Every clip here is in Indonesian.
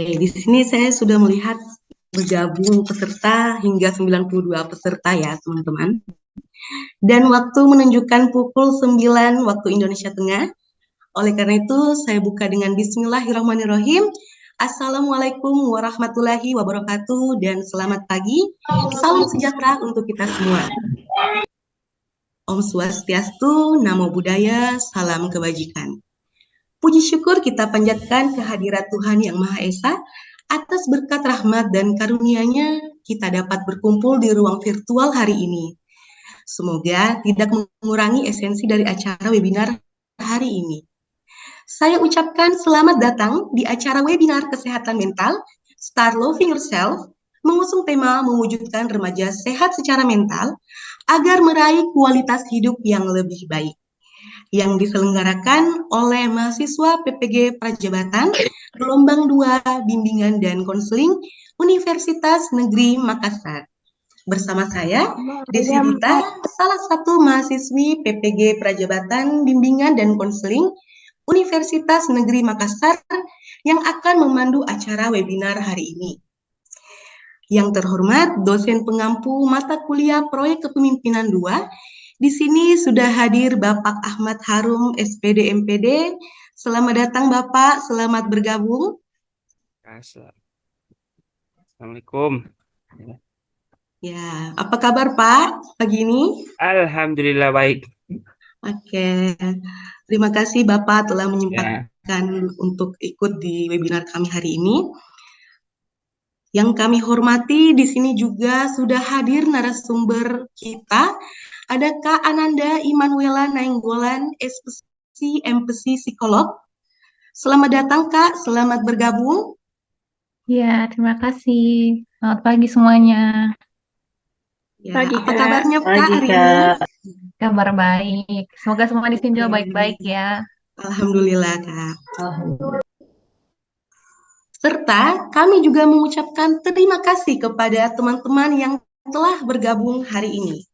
Di sini saya sudah melihat bergabung peserta hingga 92 peserta ya, teman-teman. Dan waktu menunjukkan pukul 9 waktu Indonesia Tengah. Oleh karena itu, saya buka dengan Bismillahirrahmanirrahim. Assalamualaikum warahmatullahi wabarakatuh dan selamat pagi. Salam sejahtera untuk kita semua. Om Swastiastu, Namo Buddhaya, salam kebajikan. Puji syukur kita panjatkan kehadirat Tuhan Yang Maha Esa atas berkat rahmat dan karunia-Nya kita dapat berkumpul di ruang virtual hari ini. Semoga tidak mengurangi esensi dari acara webinar hari ini. Saya ucapkan selamat datang di acara webinar Kesehatan Mental, Start Loving Yourself, mengusung tema mewujudkan remaja sehat secara mental agar meraih kualitas hidup yang lebih baik, yang diselenggarakan oleh mahasiswa PPG Prajabatan, Gelombang 2 Bimbingan dan Konseling Universitas Negeri Makassar. Bersama saya, Desi Dita, salah satu mahasiswi PPG Prajabatan Bimbingan dan Konseling Universitas Negeri Makassar yang akan memandu acara webinar hari ini. Yang terhormat, dosen pengampu mata kuliah Proyek Kepemimpinan 2, di sini sudah hadir Bapak Ahmad Harum, SPD MPD. Selamat datang Bapak, selamat bergabung. Assalamualaikum. Ya, apa kabar Pak pagi ini? Alhamdulillah baik. Oke, terima kasih Bapak telah Ya, menyempatkan untuk ikut di webinar kami hari ini. Yang kami hormati di sini juga sudah hadir narasumber kita. Ada Kak Ananda Imanuela Nainggolan, SPC MPC Psikolog. Selamat datang Kak, selamat bergabung. Ya, terima kasih. Selamat pagi semuanya. Ya, Pagi, apa Kak. kabarnya Kak Pagi, hari ini? Kak. Kabar baik. Semoga semua di sini juga Oke. baik-baik ya. Alhamdulillah Kak. Alhamdulillah. Serta kami juga mengucapkan terima kasih kepada teman-teman yang telah bergabung hari ini.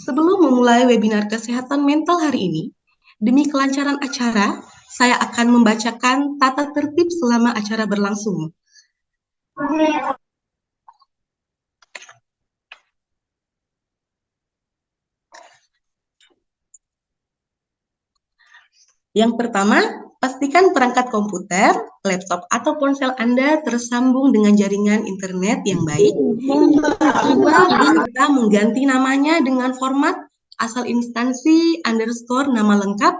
Sebelum memulai webinar kesehatan mental hari ini, demi kelancaran acara, saya akan membacakan tata tertib selama acara berlangsung. Yang pertama, pastikan perangkat komputer, laptop, atau ponsel Anda tersambung dengan jaringan internet yang baik. Kedua, peserta mengganti namanya dengan format asal instansi underscore nama lengkap.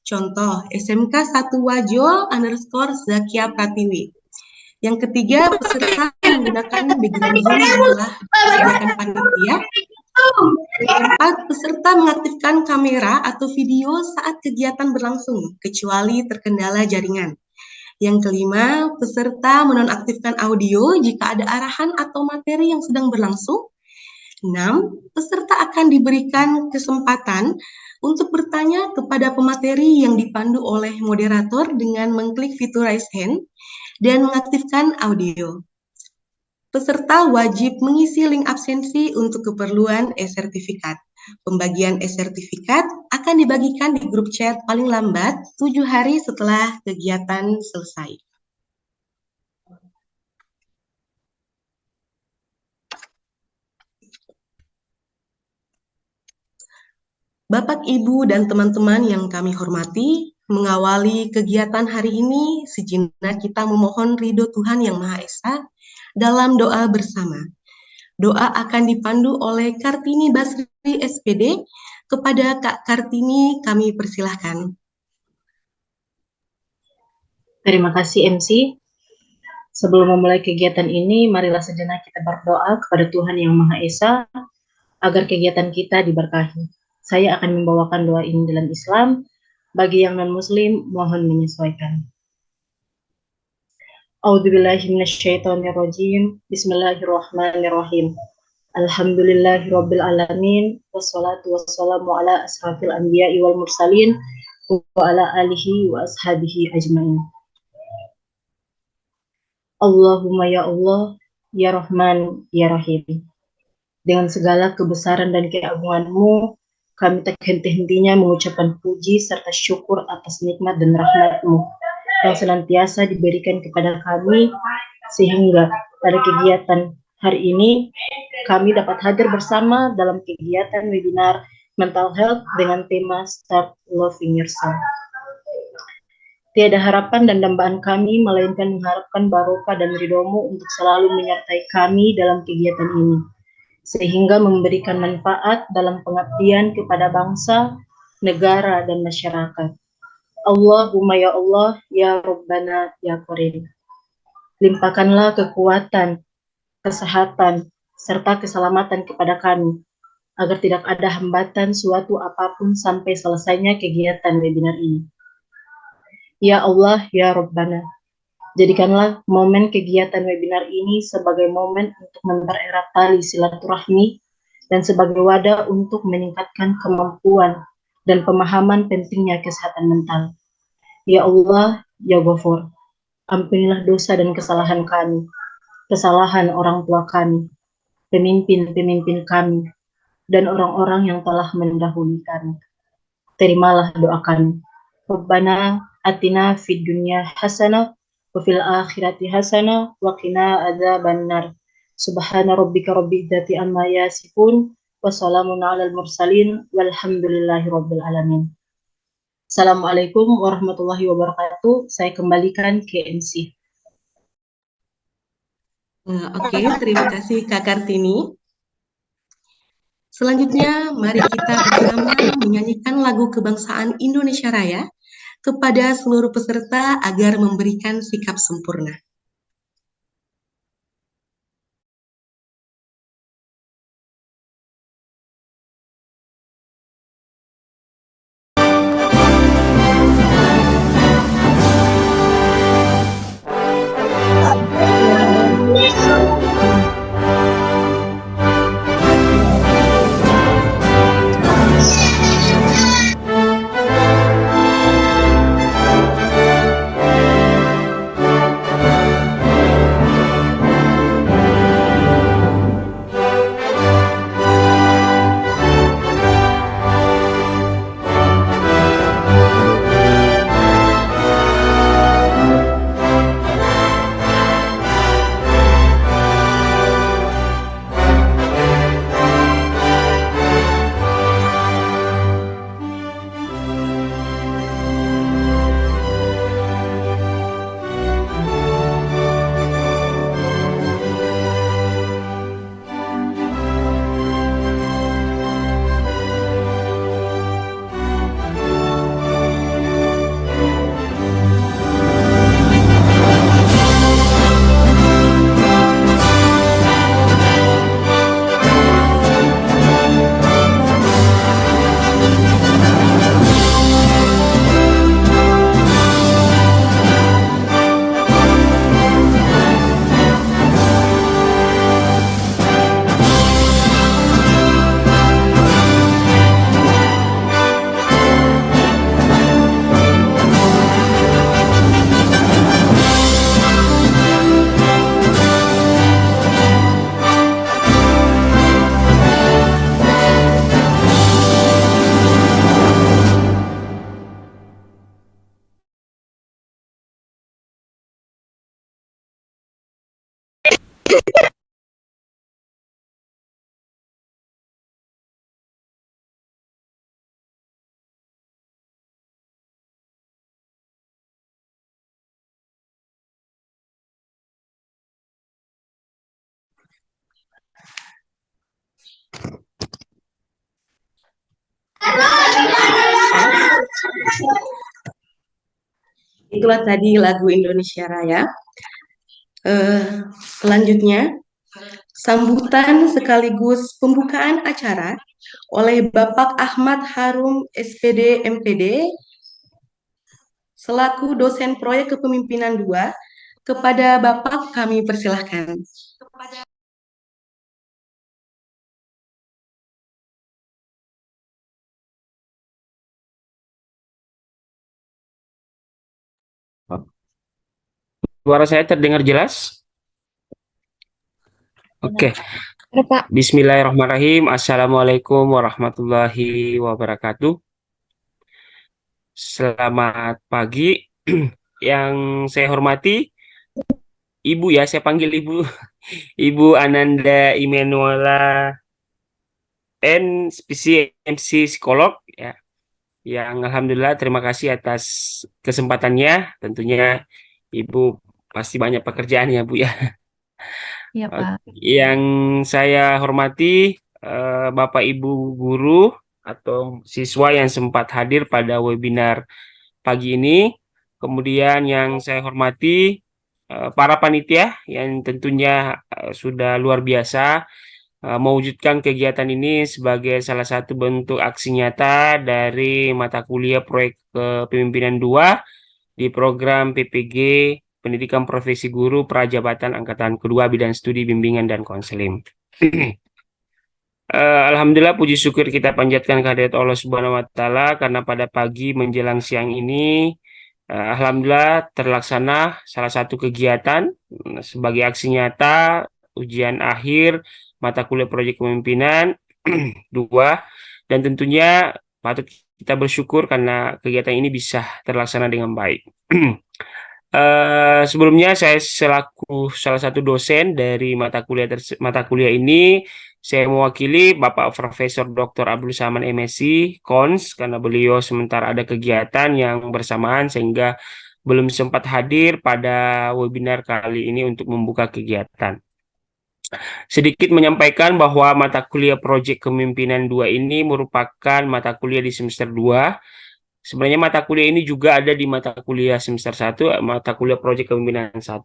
Contoh, SMK 1 Wajo underscore Zakia Pratiwi. Yang ketiga, peserta menggunakan background Zoom yang telah disediakan panitia. Keempat, peserta mengaktifkan kamera atau video saat kegiatan berlangsung, kecuali terkendala jaringan. Yang kelima, peserta menonaktifkan audio jika ada arahan atau materi yang sedang berlangsung. 6. Peserta akan diberikan kesempatan untuk bertanya kepada pemateri yang dipandu oleh moderator dengan mengklik fitur raise hand dan mengaktifkan audio. Peserta wajib mengisi link absensi untuk keperluan e-sertifikat. Pembagian e-sertifikat akan dibagikan di grup chat paling lambat 7 hari setelah kegiatan selesai. Bapak, Ibu, dan teman-teman yang kami hormati, mengawali kegiatan hari ini, sejenak kita memohon ridho Tuhan Yang Maha Esa dalam doa bersama. Doa akan dipandu oleh Kartini Basri SPD. Kepada Kak Kartini kami persilahkan. Terima kasih MC. Sebelum memulai kegiatan ini, marilah sejenak kita berdoa kepada Tuhan Yang Maha Esa agar kegiatan kita diberkahi. Saya akan membawakan doa ini dalam Islam. Bagi yang non-Muslim, mohon menyesuaikan. A'udzubillahi minasyaitonirrajim. Bismillahirrahmanirrahim. Alhamdulillahirabbil alamin wassalatu wassalamu ala asrafil anbiya'i wal mursalin wa ala alihi wa ashabihi ajmain. Allahumma ya Allah, ya Rahman, ya Rahim. Dengan segala kebesaran dan keagungan-Mu, kami tak henti-hentinya mengucapkan puji serta syukur atas nikmat dan rahmat-Mu yang senantiasa diberikan kepada kami, sehingga pada kegiatan hari ini kami dapat hadir bersama dalam kegiatan webinar Mental Health dengan tema Start Loving Yourself. Tiada harapan dan dambaan kami, melainkan mengharapkan barokah dan ridho-Mu untuk selalu menyertai kami dalam kegiatan ini, sehingga memberikan manfaat dalam pengabdian kepada bangsa, negara, dan masyarakat. Allahumma ya Allah, ya Rabbana, ya Karim. Limpahkanlah kekuatan, kesehatan, serta keselamatan kepada kami, agar tidak ada hambatan suatu apapun sampai selesainya kegiatan webinar ini. Ya Allah, ya Rabbana, jadikanlah momen kegiatan webinar ini sebagai momen untuk mempererat tali silaturahmi dan sebagai wadah untuk meningkatkan kemampuan dan pemahaman pentingnya kesehatan mental. Ya Allah, ya Ghafur, ampunilah dosa dan kesalahan kami, kesalahan orang tua kami, pemimpin-pemimpin kami, dan orang-orang yang telah mendahului kami. Terimalah doa kami. Rabbana atina fid dunya hasanah wa fil akhirati hasanah wa qina adzabannar. Subhana rabbika rabbil izzati amma yasifun wa salamun alal mursalin walhamdulillahi rabbil alamin. Assalamualaikum warahmatullahi wabarakatuh. Saya kembalikan ke MC. Oke, terima kasih Kak Kartini. Selanjutnya, mari kita bersama menyanyikan lagu kebangsaan Indonesia Raya kepada seluruh peserta agar memberikan sikap sempurna. Itulah tadi lagu Indonesia Raya. Selanjutnya, sambutan sekaligus pembukaan acara oleh Bapak Ahmad Harum SPD MPD selaku dosen proyek kepemimpinan 2. Kepada Bapak kami persilahkan. Suara saya terdengar jelas? Oke. Ada, Pak. Bismillahirrahmanirrahim. Assalamualaikum warahmatullahi wabarakatuh. Selamat pagi. Yang saya hormati Ibu ya, saya panggil Ibu. Ibu Ananda Imenuela N, MC psikolog ya. Yang alhamdulillah terima kasih atas kesempatannya. Tentunya Ibu pasti banyak pekerjaan ya, Bu ya. Iya, Pak. Yang saya hormati Bapak Ibu guru atau siswa yang sempat hadir pada webinar pagi ini. Kemudian yang saya hormati para panitia yang tentunya sudah luar biasa mewujudkan kegiatan ini sebagai salah satu bentuk aksi nyata dari mata kuliah proyek kepemimpinan 2 di program PPG Pendidikan Profesi Guru Prajabatan Angkatan Kedua bidang studi bimbingan dan konseling. Alhamdulillah puji syukur kita panjatkan kehadirat Allah Subhanahu wa taala karena pada pagi menjelang siang ini alhamdulillah terlaksana salah satu kegiatan sebagai aksi nyata ujian akhir mata kuliah proyek kepemimpinan 2 dan tentunya patut kita bersyukur karena kegiatan ini bisa terlaksana dengan baik. Sebelumnya saya selaku salah satu dosen dari mata kuliah ini, saya mewakili Bapak Profesor Dr. Abdul Saman MSc Cons karena beliau sementara ada kegiatan yang bersamaan sehingga belum sempat hadir pada webinar kali ini untuk membuka kegiatan. Sedikit menyampaikan bahwa mata kuliah Proyek Kepemimpinan 2 ini merupakan mata kuliah di semester 2. Sebenarnya mata kuliah ini juga ada di mata kuliah semester 1, mata kuliah Proyek Kepemimpinan 1.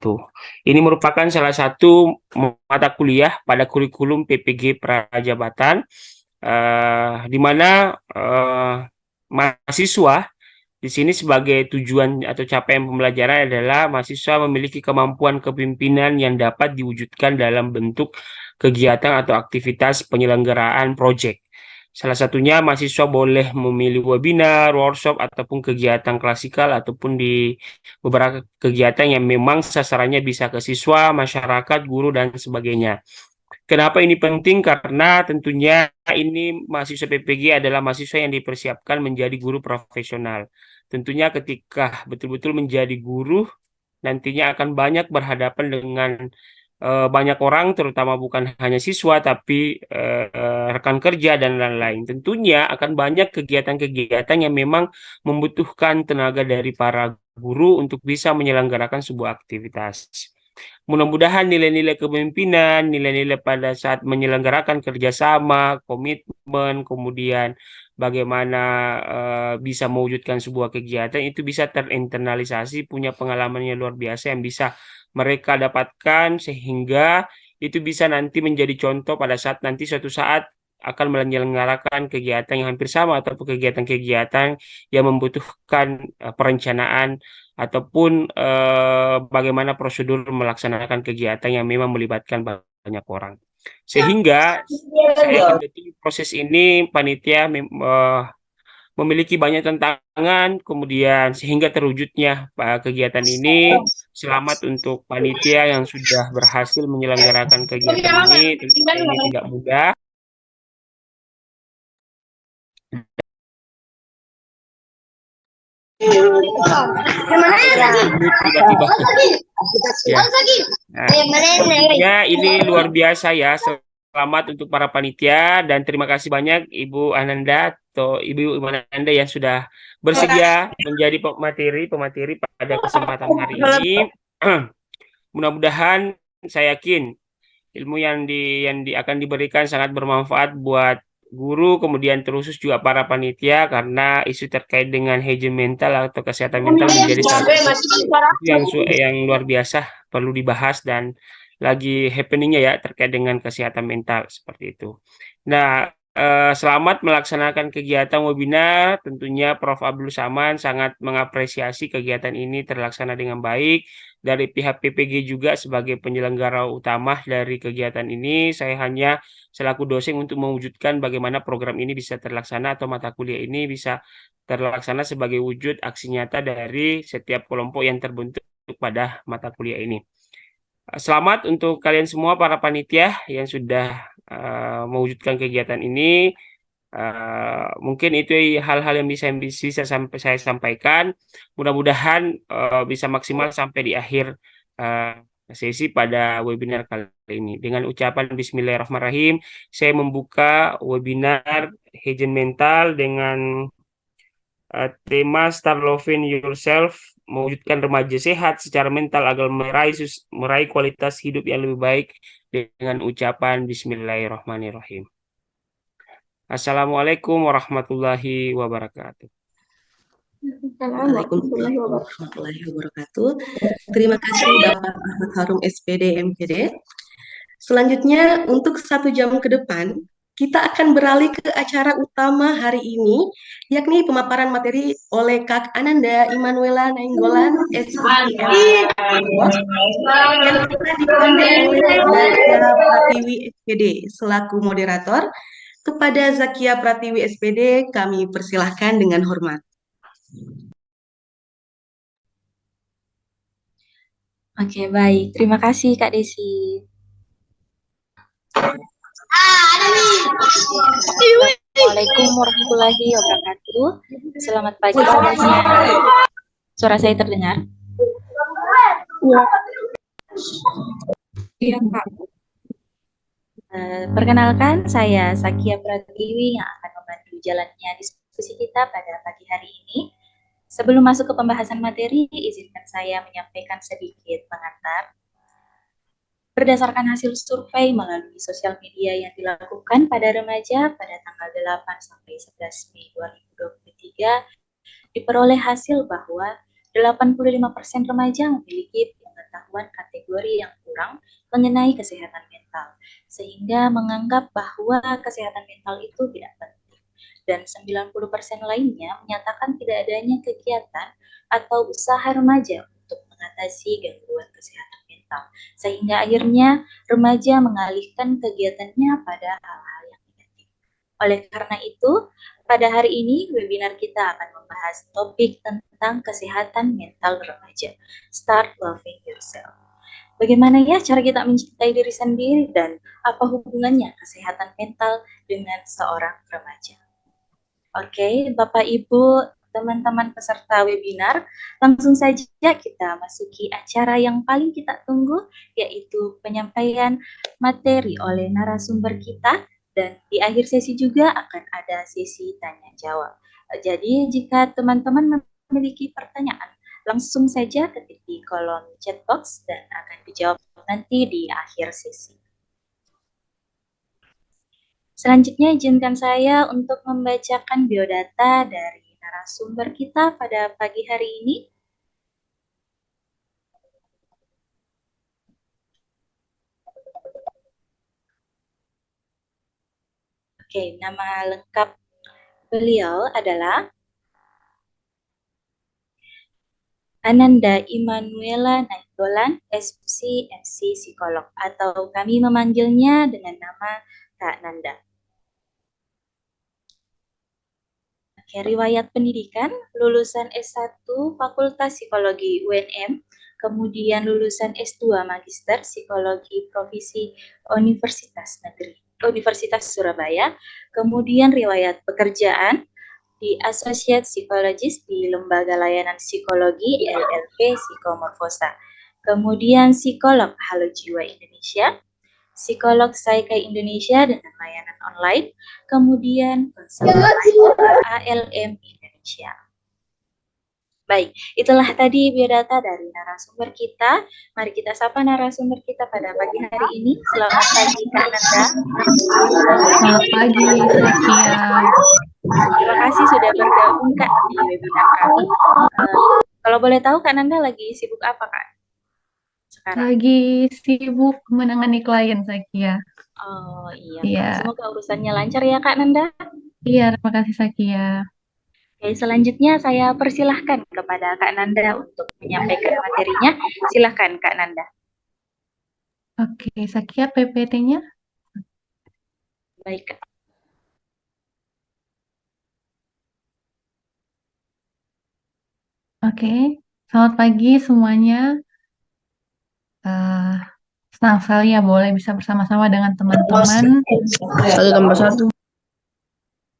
Ini merupakan salah satu mata kuliah pada kurikulum PPG Prajabatan, di mana mahasiswa di sini sebagai tujuan atau capaian pembelajaran adalah mahasiswa memiliki kemampuan kepemimpinan yang dapat diwujudkan dalam bentuk kegiatan atau aktivitas penyelenggaraan proyek. Salah satunya mahasiswa boleh memilih webinar, workshop, ataupun kegiatan klasikal, ataupun di beberapa kegiatan yang memang sasarannya bisa ke siswa, masyarakat, guru, dan sebagainya. Kenapa ini penting? Karena tentunya ini mahasiswa PPG adalah mahasiswa yang dipersiapkan menjadi guru profesional. Tentunya ketika betul-betul menjadi guru, nantinya akan banyak berhadapan dengan banyak orang, terutama bukan hanya siswa, tapi rekan kerja dan lain-lain. Tentunya akan banyak kegiatan-kegiatan yang memang membutuhkan tenaga dari para guru untuk bisa menyelenggarakan sebuah aktivitas. Mudah-mudahan nilai-nilai kepemimpinan, nilai-nilai pada saat menyelenggarakan kerjasama, komitmen, kemudian bagaimana bisa mewujudkan sebuah kegiatan itu bisa terinternalisasi, punya pengalaman yang luar biasa yang bisa mereka dapatkan sehingga itu bisa nanti menjadi contoh pada saat nanti suatu saat akan menyelenggarakan kegiatan yang hampir sama ataupun kegiatan-kegiatan yang membutuhkan perencanaan ataupun bagaimana prosedur melaksanakan kegiatan yang memang melibatkan banyak orang. Sehingga saya yakin betul proses ini panitia memiliki banyak tantangan, kemudian sehingga terwujudnya kegiatan ini. Selamat untuk panitia yang sudah berhasil menyelenggarakan kegiatan ini. Tentunya ini tidak mudah. Tiba-tiba. Ya. Nah, ini luar biasa ya. Selamat untuk para panitia dan terima kasih banyak Ibu Ananda atau Ibu Ananda yang sudah bersedia menjadi pemateri pada kesempatan hari ini. Mudah-mudahan saya yakin ilmu yang akan diberikan sangat bermanfaat buat guru, kemudian terkhusus juga para panitia karena isu terkait dengan hygiene mental atau kesehatan mental menjadi salah satu yang luar biasa perlu dibahas dan lagi happeningnya ya terkait dengan kesehatan mental seperti itu. Nah, selamat melaksanakan kegiatan webinar. Tentunya Prof. Abdul Saman sangat mengapresiasi kegiatan ini terlaksana dengan baik. Dari pihak PPG juga sebagai penyelenggara utama dari kegiatan ini, saya hanya selaku dosen untuk mewujudkan bagaimana program ini bisa terlaksana atau mata kuliah ini bisa terlaksana sebagai wujud aksi nyata dari setiap kelompok yang terbentuk pada mata kuliah ini. Selamat untuk kalian semua para panitia yang sudah mewujudkan kegiatan ini. Mungkin itu hal-hal yang bisa sampai saya sampaikan. Mudah-mudahan bisa maksimal sampai di akhir eh, sesi pada webinar kali ini. Dengan ucapan Bismillahirrahmanirrahim, saya membuka webinar Hygiene Mental dengan tema Start Loving Yourself, mewujudkan remaja sehat secara mental agar meraih kualitas hidup yang lebih baik dengan ucapan Bismillahirrahmanirrahim. Assalamualaikum warahmatullahi wabarakatuh. Waalaikumsalam warahmatullahi wabarakatuh. Terima kasih Bapak Ahmad Harum SPD MPD. Selanjutnya untuk 1 jam ke depan kita akan beralih ke acara utama hari ini, yakni pemaparan materi oleh Kak Ananda Immanuela Nainggolan SPM yang telah dipandu oleh Zakia Pratiwi SPD selaku moderator. Kepada Zakia Pratiwi SPD kami persilahkan dengan hormat. Oke, baik. Terima kasih, Kak Desi. Assalamualaikum warahmatullahi wabarakatuh. Selamat pagi semuanya. Suara saya terdengar? Iya, Kak. Perkenalkan, saya Zakia Pratiwi yang akan membantu jalannya diskusi kita pada pagi hari ini. Sebelum masuk ke pembahasan materi, izinkan saya menyampaikan sedikit pengantar. Berdasarkan hasil survei melalui sosial media yang dilakukan pada remaja pada tanggal 8 sampai 11 Mei 2023, diperoleh hasil bahwa 85% remaja memiliki pengetahuan kategori yang kurang mengenai kesehatan mental, sehingga menganggap bahwa kesehatan mental itu tidak penting. Dan 90% lainnya menyatakan tidak adanya kegiatan atau usaha remaja untuk mengatasi gangguan kesehatan mental, sehingga akhirnya remaja mengalihkan kegiatannya pada hal-hal yang negatif. Oleh karena itu, pada hari ini webinar kita akan membahas topik tentang kesehatan mental remaja. Start Loving Yourself. Bagaimana ya cara kita mencintai diri sendiri dan apa hubungannya kesehatan mental dengan seorang remaja? Oke, Bapak Ibu, teman-teman peserta webinar, langsung saja kita masuki acara yang paling kita tunggu, yaitu penyampaian materi oleh narasumber kita, dan di akhir sesi juga akan ada sesi tanya jawab. Jadi jika teman-teman memiliki pertanyaan, langsung saja ketik di kolom chat box dan akan dijawab nanti di akhir sesi. Selanjutnya izinkan saya untuk membacakan biodata dari narasumber kita pada pagi hari ini. Oke, nama lengkap beliau adalah Ananda Immanuela Nainggolan, SPC, MC Psikolog, atau kami memanggilnya dengan nama Kak Nanda. Oke, riwayat pendidikan, lulusan S1 Fakultas Psikologi UNM, kemudian lulusan S2 Magister Psikologi Profesi Universitas Surabaya, kemudian riwayat pekerjaan di Associate Psychologist di Lembaga Layanan Psikologi LLP Psikomorfosa, kemudian psikolog Halo Jiwa Indonesia, psikolog Psyche Indonesia dengan layanan online, kemudian konselor ALM Indonesia. Baik, itulah tadi biodata dari narasumber kita. Mari kita sapa narasumber kita pada pagi hari ini. Selamat pagi, Kak Nanda. Selamat pagi, Zakia. Terima kasih sudah bergabung, Kak, di webinar kami. Kalau boleh tahu, Kak Nanda lagi sibuk apa, Kak? Sekarang. Lagi sibuk menangani klien, Zakia. Oh iya, Iya. Semoga urusannya lancar ya, Kak Nanda. Iya, terima kasih, Zakia. Oke, selanjutnya saya persilahkan kepada Kak Nanda untuk menyampaikan materinya. Silahkan, Kak Nanda. Oke, Zakia PPT-nya. Baik, Kak. Oke, selamat pagi semuanya. Senang sekali ya boleh bisa bersama-sama dengan teman-teman. 1 tambah 1.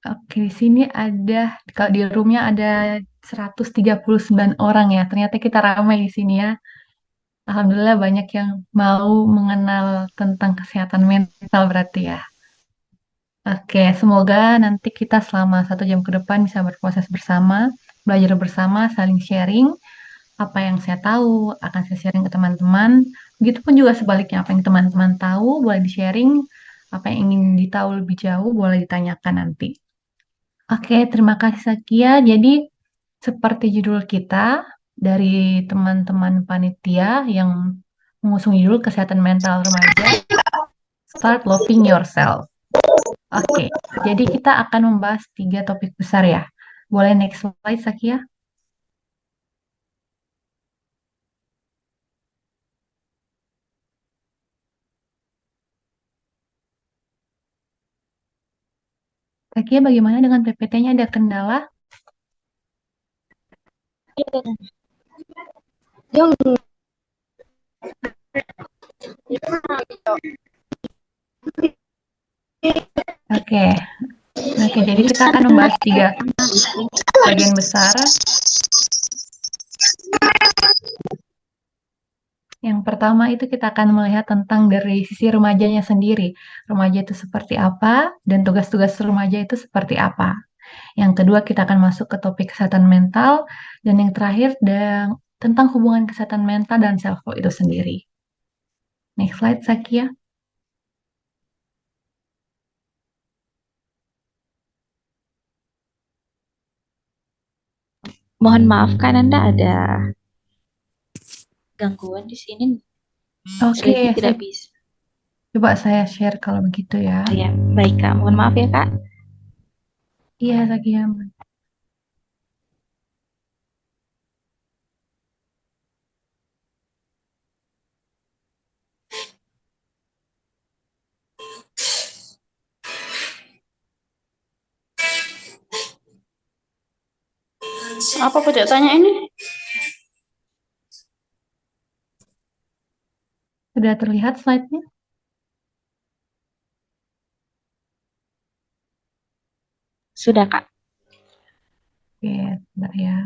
Oke, di sini ada, kalau di roomnya ada 139 orang ya. Ternyata kita ramai di sini ya. Alhamdulillah banyak yang mau mengenal tentang kesehatan mental berarti ya. Oke, semoga nanti kita selama 1 jam ke depan bisa berproses bersama, belajar bersama, saling sharing. Apa yang saya tahu akan saya sharing ke teman-teman. Begitupun juga sebaliknya, apa yang teman-teman tahu boleh di-sharing. Apa yang ingin ditahu lebih jauh boleh ditanyakan nanti. Oke, terima kasih Sakia. Jadi, seperti judul kita dari teman-teman panitia yang mengusung judul Kesehatan Mental Remaja, Start Loving Yourself. Oke, jadi kita akan membahas 3 topik besar ya. Boleh next slide, Sakia? Sakia, bagaimana dengan PPT-nya? Ada kendala? Oke, oke. Jadi kita akan membahas 3 bagian besar. Yang pertama itu kita akan melihat tentang dari sisi remajanya sendiri. Remaja itu seperti apa dan tugas-tugas remaja itu seperti apa. Yang kedua kita akan masuk ke topik kesehatan mental dan yang terakhir tentang hubungan kesehatan mental dan self love itu sendiri. Next slide, Sakia. Mohon maaf kan Anda ada gangguan di sini. Oke, Jadi tidak bisa. coba saya share kalau begitu ya. Oh ya, baik Kak. Mohon maaf ya Kak. Iya, Sakia. Apa pojok tanya ini? Sudah terlihat slide-nya? Sudah Kak. Oke, sebentar ya.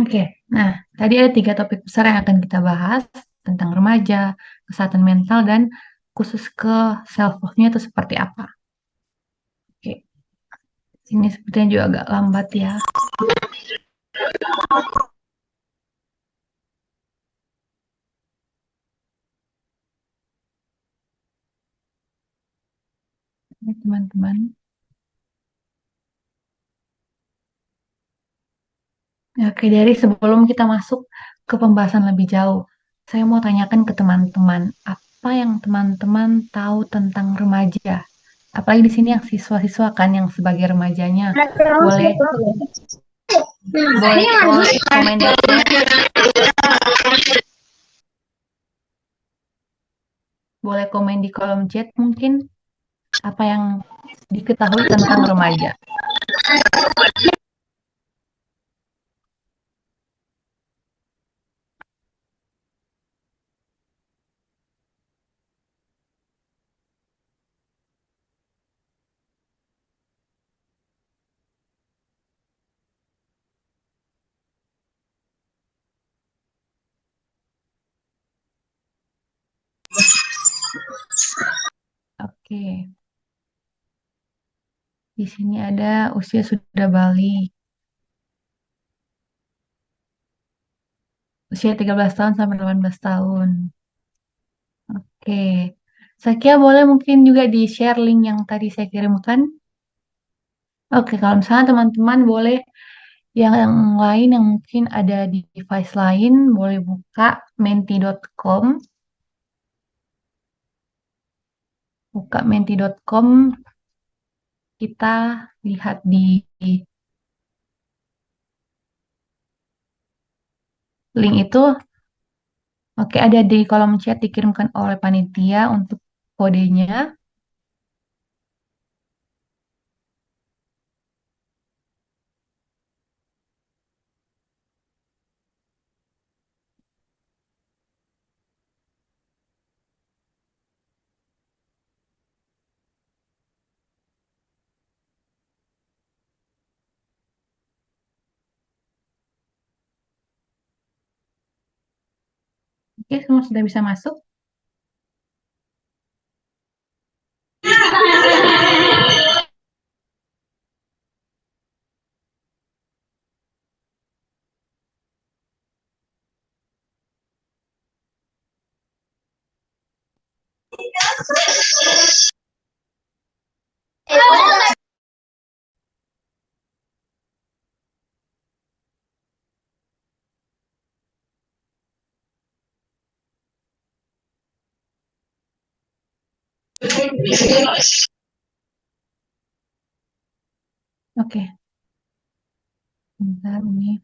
Oke, nah tadi ada 3 topik besar yang akan kita bahas tentang remaja, kesehatan mental, dan khusus ke self-love-nya itu seperti apa. Oke, ini sepertinya juga agak lambat ya. Ini teman-teman. Oke, dari sebelum kita masuk ke pembahasan lebih jauh, saya mau tanyakan ke teman-teman, apa yang teman-teman tahu tentang remaja? Apalagi di sini yang siswa-siswa kan yang sebagai remajanya boleh boleh komen di chat, boleh komen di kolom chat mungkin apa yang diketahui tentang remaja. Oke, di sini ada usia sudah balik, usia 13 tahun sampai 18 tahun. Oke, Sakia boleh mungkin juga di-share link yang tadi saya kirimkan. Oke, kalau misalnya teman-teman boleh yang lain yang mungkin ada di device lain, boleh buka menti.com. Buka menti.com, kita lihat di link itu. Oke, ada di kolom chat dikirimkan oleh panitia untuk kodenya. Oke, semua sudah bisa masuk? Oke. Bentar ini.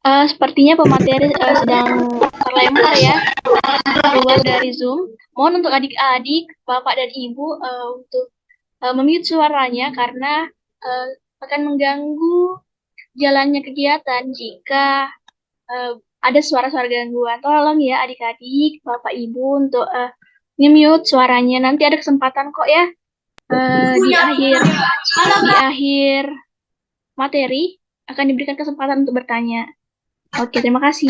Sepertinya pemateri sedang terlempar ya keluar dari Zoom. Mohon untuk adik-adik, bapak dan ibu untuk memute suaranya karena eh, akan mengganggu jalannya kegiatan jika eh, ada suara-suara gangguan. Tolong ya adik-adik, bapak ibu untuk nge-mute suaranya. Nanti ada kesempatan kok ya di akhir materi akan diberikan kesempatan untuk bertanya. Oke, terima kasih.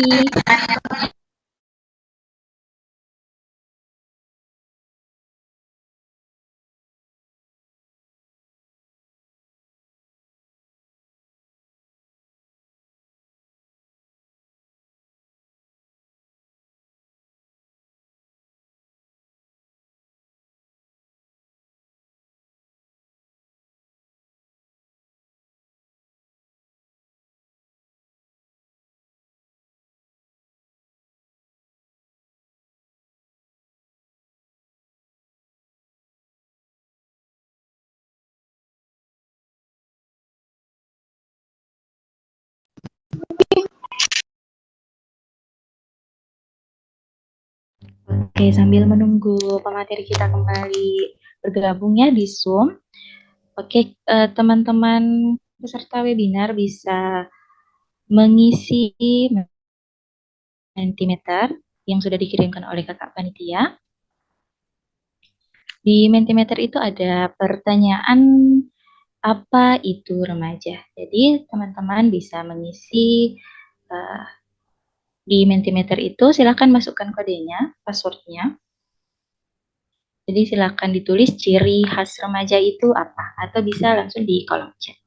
Oke, sambil menunggu pemateri kita kembali bergabung ya di Zoom. Oke, teman-teman peserta webinar bisa mengisi Mentimeter yang sudah dikirimkan oleh kakak panitia. Di Mentimeter itu ada pertanyaan apa itu remaja. Jadi teman-teman bisa mengisi di Mentimeter itu, silakan masukkan kodenya, passwordnya. Jadi silakan ditulis ciri khas remaja itu apa, atau bisa langsung di kolom chat.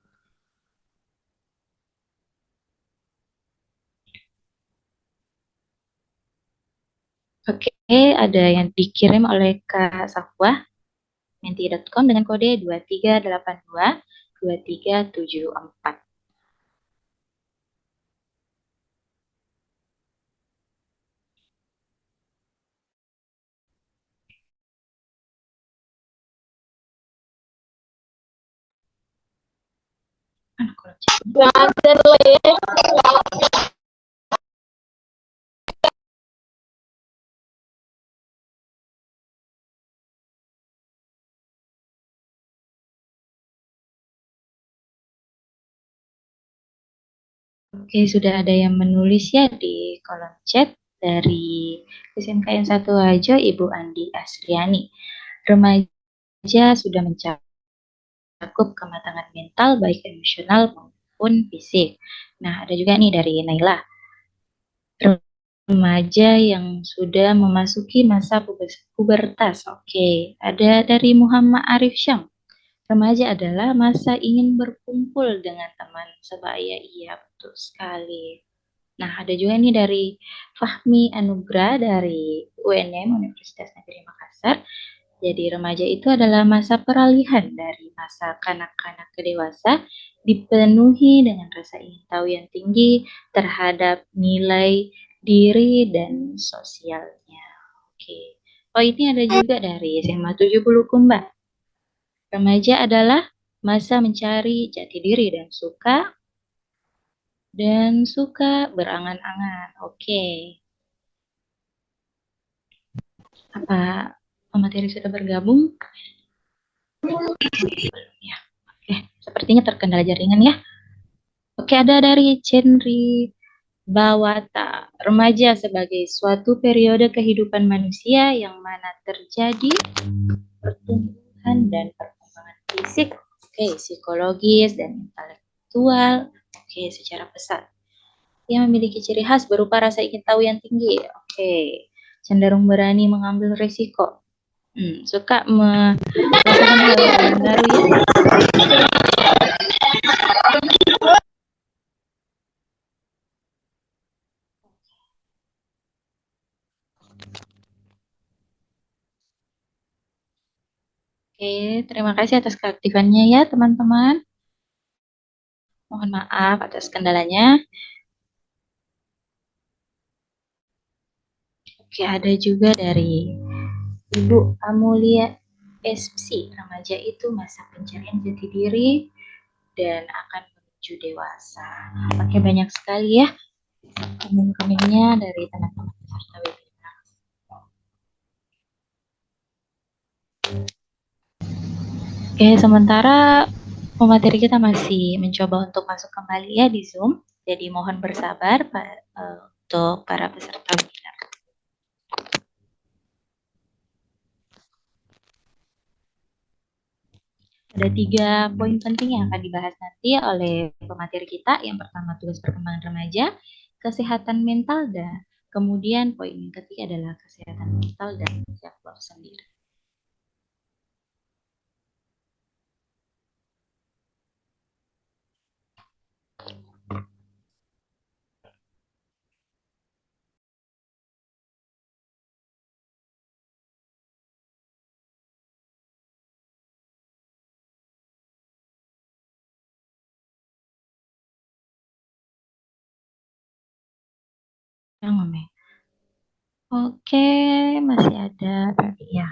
Oke, ada yang dikirim oleh Kak Safwa, menti.com dengan kode 23822374. Oke, sudah ada yang menulis ya di kolom chat dari SMKN 1 Ajo, Ibu Andi Asriani. Remaja sudah mencakup kematangan mental, baik emosional maupun fisik. Nah, ada juga nih dari Naila. Remaja yang sudah memasuki masa pubertas. Oke, ada dari Muhammad Arif Syam. Remaja adalah masa ingin berkumpul dengan teman sebaya. Iya, betul sekali. Nah, ada juga nih dari Fahmi Anugrah dari UNM, Universitas Negeri Makassar. Jadi remaja itu adalah masa peralihan dari masa kanak-kanak ke dewasa, dipenuhi dengan rasa ingin tahu yang tinggi terhadap nilai diri dan sosialnya. Oke. Oh, ini ada juga dari SMA 70 Kumba. Remaja adalah masa mencari jati diri dan suka berangan-angan. Oke. Apa pemateri sudah bergabung? Belum ya. Oke, sepertinya terkendala jaringan ya. Oke, ada dari Chenri Bawata. Remaja sebagai suatu periode kehidupan manusia yang mana terjadi pertumbuhan dan perkembangan fisik, psikologis dan intelektual, secara pesat. Ia memiliki ciri khas berupa rasa ingin tahu yang tinggi, cenderung berani mengambil risiko, suka melakukan hal-hal yang baru ya. Terima kasih atas keaktifannya ya teman-teman. Mohon maaf atas kendalanya. Ada juga dari Ibu Amulia SC. Remaja itu masa pencarian jati diri dan akan menuju dewasa. Banyak sekali ya komen-komennya dari teman-teman peserta webinar. Sementara pemateri kita masih mencoba untuk masuk kembali ya di Zoom. Jadi mohon bersabar untuk para peserta webinar. Ada 3 poin penting yang akan dibahas nanti oleh pemateri kita. Yang pertama, tugas perkembangan remaja, kesehatan mental, dan kemudian poin yang ketiga adalah kesehatan mental dan self-love sendiri. Oke, masih ada tadi ya.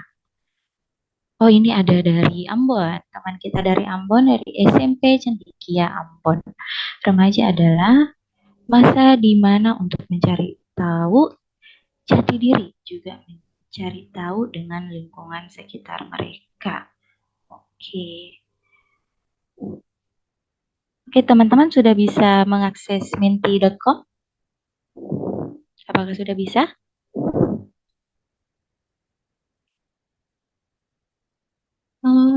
Oh, ini ada dari Ambon. Teman kita dari Ambon, dari SMP Cendikia Ambon. Remaja adalah masa di mana untuk mencari tahu jati diri, juga mencari tahu dengan lingkungan sekitar mereka. Oke, teman-teman sudah bisa mengakses menti.com? Apakah sudah bisa?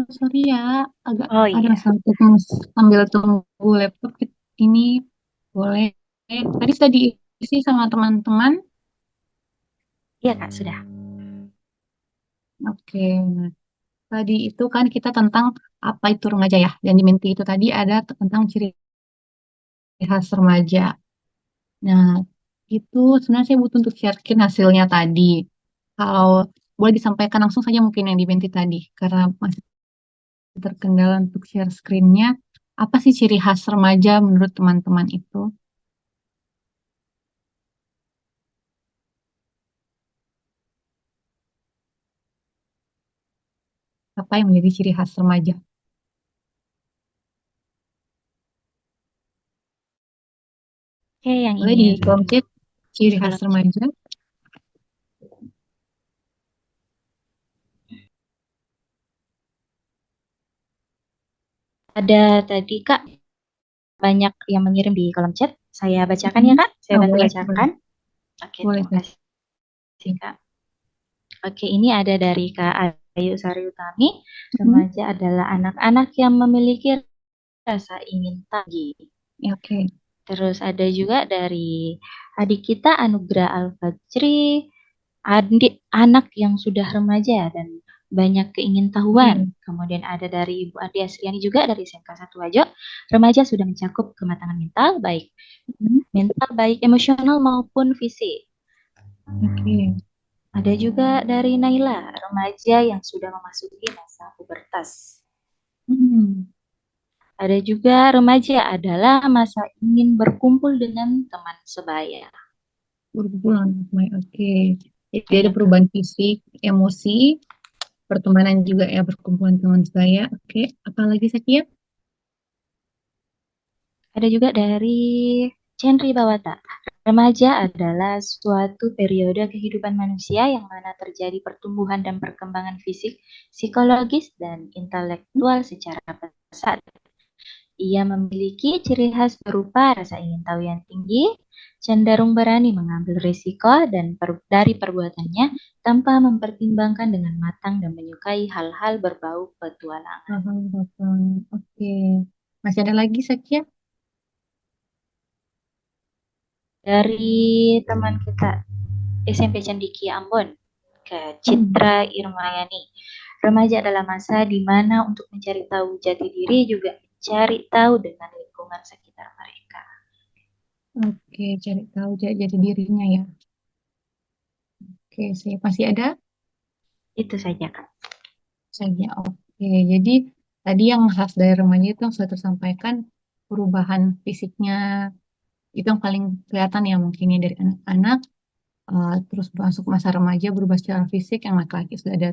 Sorry ya, agak iya. ada masalah teknis sambil tunggu laptop ini boleh. Tadi sudah diisi sama teman-teman. Iya Kak, sudah. Oke, nah, tadi itu kan kita tentang apa itu remaja ya, dan di menti itu tadi ada tentang ciri khas remaja. Nah, itu sebenarnya saya butuh untuk share screen hasilnya tadi. Kalau boleh disampaikan langsung saja mungkin yang di menti tadi, karena masih terkendala untuk share screen-nya. Apa sih ciri khas remaja menurut teman-teman itu? Apa yang menjadi ciri khas remaja? Yang Boleh di kolom chat ciri khas remaja. Ada tadi Kak, banyak yang mengirim di kolom chat. Saya bacakan ya Kak, saya bantu bacakan. Boleh. Terima kasih Kak. Ini ada dari Kak Ayu Sari Utami. Remaja adalah anak-anak yang memiliki rasa ingin tinggi. Terus ada juga dari adik kita Anugrah Al-Fajri, anak yang sudah remaja dan banyak keingintahuan. Kemudian ada dari Ibu Andi Asriani juga dari SMK 1 Wajo, remaja sudah mencakup kematangan mental baik emosional maupun fisik. Oke. Ada juga dari Naila, remaja yang sudah memasuki masa pubertas. Ada juga remaja adalah masa ingin berkumpul dengan teman sebaya. Berhubungan. Oke. Jadi ada perubahan fisik, emosi, pertemanan juga ya, berkumpulan teman saya. Oke, apalagi Sakia? Ada juga dari Chenry Bawata. Remaja adalah suatu periode kehidupan manusia yang mana terjadi pertumbuhan dan perkembangan fisik, psikologis, dan intelektual secara pesat. Ia memiliki ciri khas berupa rasa ingin tahu yang tinggi, cenderung berani mengambil risiko dan dari perbuatannya tanpa mempertimbangkan dengan matang dan menyukai hal-hal berbau petualangan. Oke. Masih ada lagi Sakia? Dari teman kita SMP Candiki Ambon ke Citra Irmayani. Remaja adalah masa di mana untuk mencari tahu jati diri juga mencari tahu dengan lingkungan sekitar mereka. Oke, cari tahu jati dirinya ya. Oke, saya masih ada? Itu saja, Kak. Saja. Oke, jadi tadi yang khas dari remaja itu yang sudah tersampaikan perubahan fisiknya itu yang paling kelihatan ya mungkin ya dari anak-anak terus masuk masa remaja berubah secara fisik, yang laki-laki sudah ada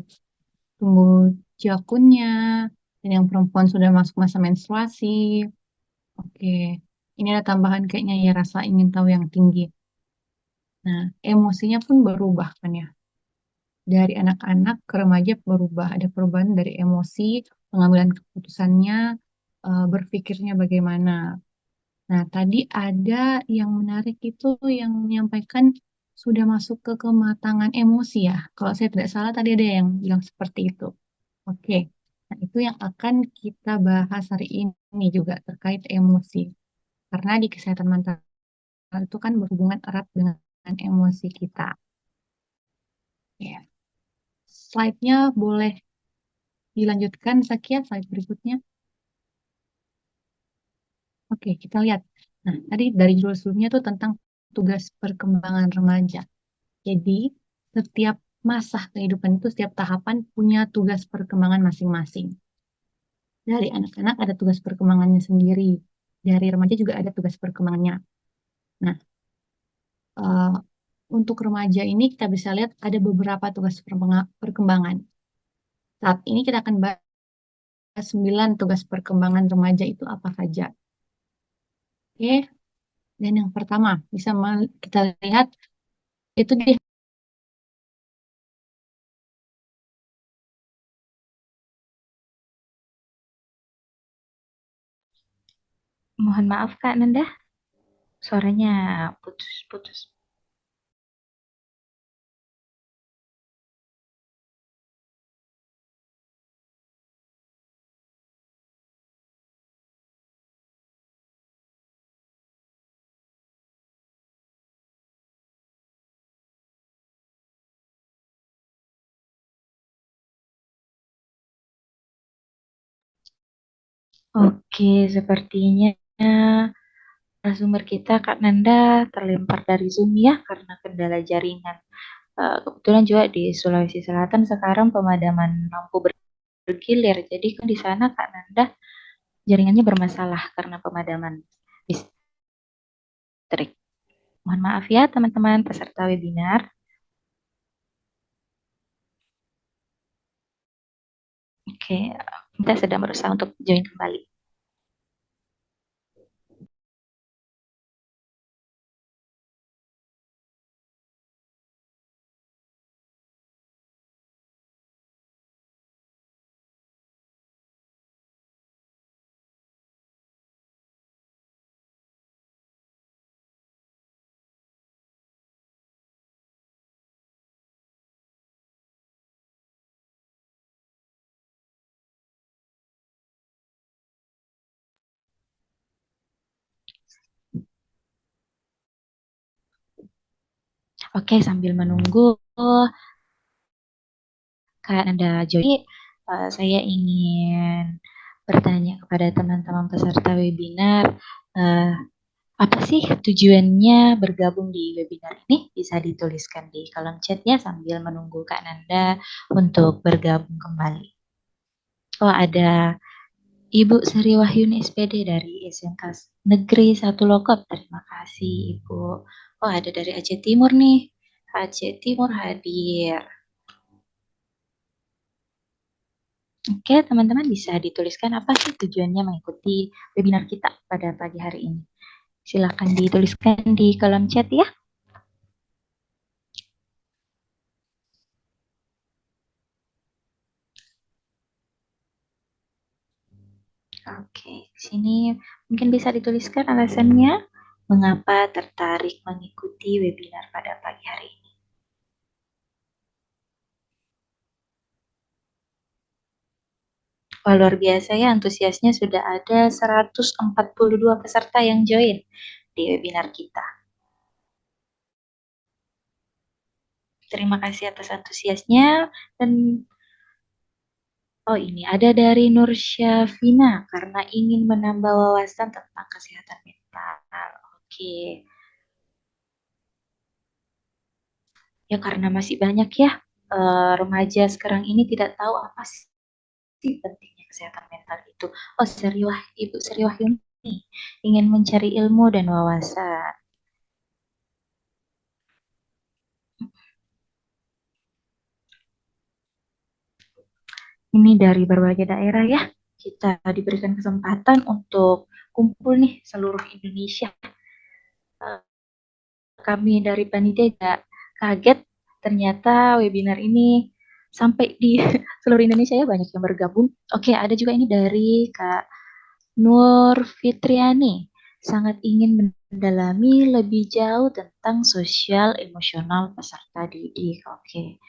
tumbuh jakunnya dan yang perempuan sudah masuk masa menstruasi. Oke, ini ada tambahan kayaknya ya rasa ingin tahu yang tinggi. Nah, emosinya pun berubah kan ya. Dari anak-anak ke remaja berubah, ada perubahan dari emosi, pengambilan keputusannya, berpikirnya bagaimana. Nah, tadi ada yang menarik itu yang menyampaikan sudah masuk ke kematangan emosi ya. Kalau saya tidak salah tadi ada yang bilang seperti itu. Oke. Nah, itu yang akan kita bahas hari ini juga terkait emosi. Karena di kesehatan mental itu kan berhubungan erat dengan emosi kita. Ya. Slide-nya boleh dilanjutkan, Sakia, slide berikutnya. Oke, kita lihat. Nah, tadi dari judul sebelumnya itu tentang tugas perkembangan remaja. Jadi, setiap masa kehidupan itu, setiap tahapan punya tugas perkembangan masing-masing. Dari anak-anak ada tugas perkembangannya sendiri. Dari remaja juga ada tugas perkembangannya. Nah, eh, untuk remaja ini kita bisa lihat ada beberapa tugas perkembangan. Saat ini kita akan bahas 9 tugas perkembangan remaja itu apa saja. Oke, dan yang pertama bisa kita lihat itu di Mohon maaf, Kak Nanda. Suaranya putus-putus. Oke, sepertinya sumber kita Kak Nanda terlempar dari Zoom ya karena kendala jaringan. Kebetulan juga di Sulawesi Selatan sekarang pemadaman lampu bergilir. Jadi kan di sana Kak Nanda jaringannya bermasalah karena pemadaman listrik. Mohon maaf ya teman-teman peserta webinar. Oke, kita sedang berusaha untuk join kembali. Oke, sambil menunggu Kak Nanda Joy, saya ingin bertanya kepada teman-teman peserta webinar, eh, apa sih tujuannya bergabung di webinar ini? Bisa dituliskan di kolom chatnya sambil menunggu Kak Nanda untuk bergabung kembali. Oh, ada Ibu Sri Wahyuni SPD dari SMK Negeri 1 Lokat. Terima kasih, Ibu. Oh, ada dari Aceh Timur nih. Aceh Timur hadir. Oke, teman-teman bisa dituliskan apa sih tujuannya mengikuti webinar kita pada pagi hari ini. Silakan dituliskan di kolom chat ya. Oke, sini mungkin bisa dituliskan alasannya mengapa tertarik mengikuti webinar pada pagi hari ini. Wah, luar biasa ya, antusiasnya sudah ada 142 peserta yang join di webinar kita. Terima kasih atas antusiasnya. Dan oh, ini ada dari Nur Syafina karena ingin menambah wawasan tentang kesehatan mental. Oke. Ya, karena masih banyak ya remaja sekarang ini tidak tahu apa sih pentingnya kesehatan mental itu. Oh, Ibu Sri Wahyuni ingin mencari ilmu dan wawasan. Ini dari berbagai daerah ya. Kita diberikan kesempatan untuk kumpul nih seluruh Indonesia. Kami dari panitia juga kaget ternyata webinar ini sampai di seluruh Indonesia ya, banyak yang bergabung. Oke, ada juga ini dari Kak Nur Fitriani. Sangat ingin mendalami lebih jauh tentang sosial emosional peserta didik. Oke.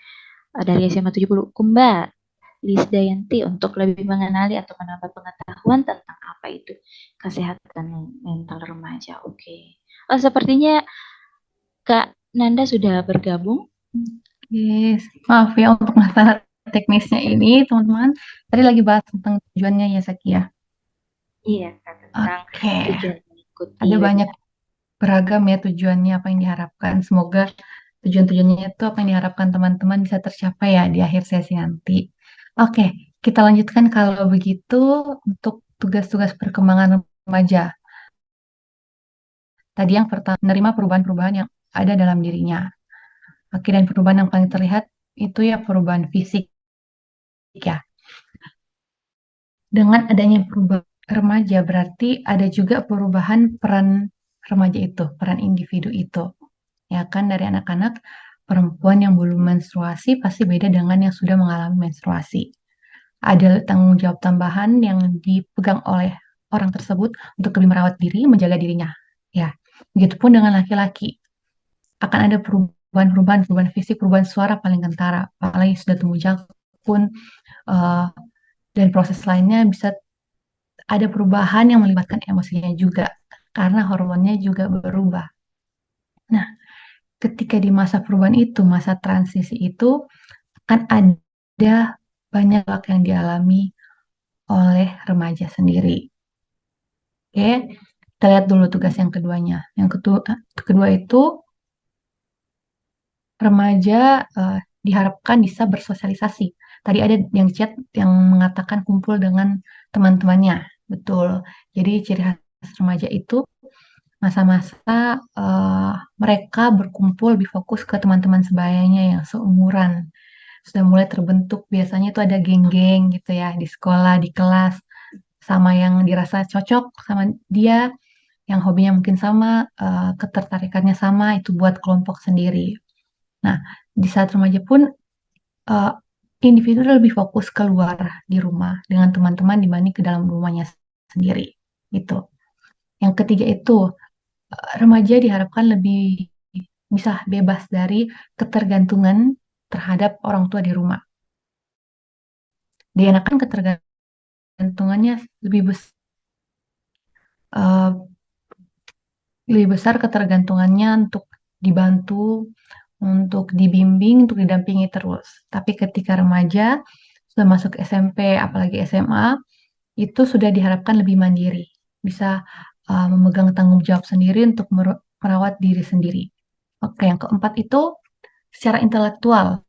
Dari SMA 70 Kumba, Lisdayanti untuk lebih mengenali atau menambah pengetahuan tentang apa itu kesehatan mental remaja. Oke. Oh, sepertinya Kak Nanda sudah bergabung. Yes. Maaf ya untuk masalah teknisnya ini, teman-teman. Tadi lagi bahas tentang tujuannya ya, Saki ya. Iya, Kak, tentang Oke. tujuan mengikuti Ada banyak webinar. beragam ya tujuannya, apa yang diharapkan. Semoga tujuan-tujuannya itu apa yang diharapkan teman-teman bisa tercapai ya di akhir sesi nanti. Oke, kita lanjutkan kalau begitu untuk tugas-tugas perkembangan remaja. Tadi yang pertama, menerima perubahan-perubahan yang ada dalam dirinya. Oke, dan perubahan yang paling terlihat itu ya perubahan fisik ya. Dengan adanya perubahan remaja berarti ada juga perubahan peran remaja itu, peran individu itu. Ya kan, dari anak-anak perempuan yang belum menstruasi pasti beda dengan yang sudah mengalami menstruasi. Ada tanggung jawab tambahan yang dipegang oleh orang tersebut untuk lebih merawat diri, menjaga dirinya. Ya, begitupun dengan laki-laki. Akan ada perubahan fisik, perubahan suara paling kentara, apalagi sudah tumbuh jangkung pun uh, dan proses lainnya bisa ada perubahan yang melibatkan emosinya juga karena hormonnya juga berubah. Nah, ketika di masa perubahan itu, masa transisi itu kan ada banyak hal yang dialami oleh remaja sendiri. Oke, kita lihat dulu tugas yang keduanya. Yang kedua itu remaja diharapkan bisa bersosialisasi. Tadi ada yang chat yang mengatakan kumpul dengan teman-temannya. Betul. Jadi ciri khas remaja itu masa-masa mereka berkumpul lebih fokus ke teman-teman sebayanya yang seumuran. Sudah mulai terbentuk biasanya itu ada geng-geng gitu ya di sekolah, di kelas, sama yang dirasa cocok sama dia, yang hobinya mungkin sama, ketertarikannya sama, itu buat kelompok sendiri. Nah, di saat remaja pun uh, individu lebih fokus keluar di rumah dengan teman-teman dibanding ke dalam rumahnya sendiri. Itu. Yang ketiga itu remaja diharapkan lebih bisa bebas dari ketergantungan terhadap orang tua di rumah. Dia kan ketergantungannya uh, lebih besar ketergantungannya untuk dibantu untuk dibimbing, untuk didampingi terus. Tapi ketika remaja, sudah masuk SMP, apalagi SMA, itu sudah diharapkan lebih mandiri. Bisa memegang tanggung jawab sendiri untuk merawat diri sendiri. Oke, yang keempat itu secara intelektual.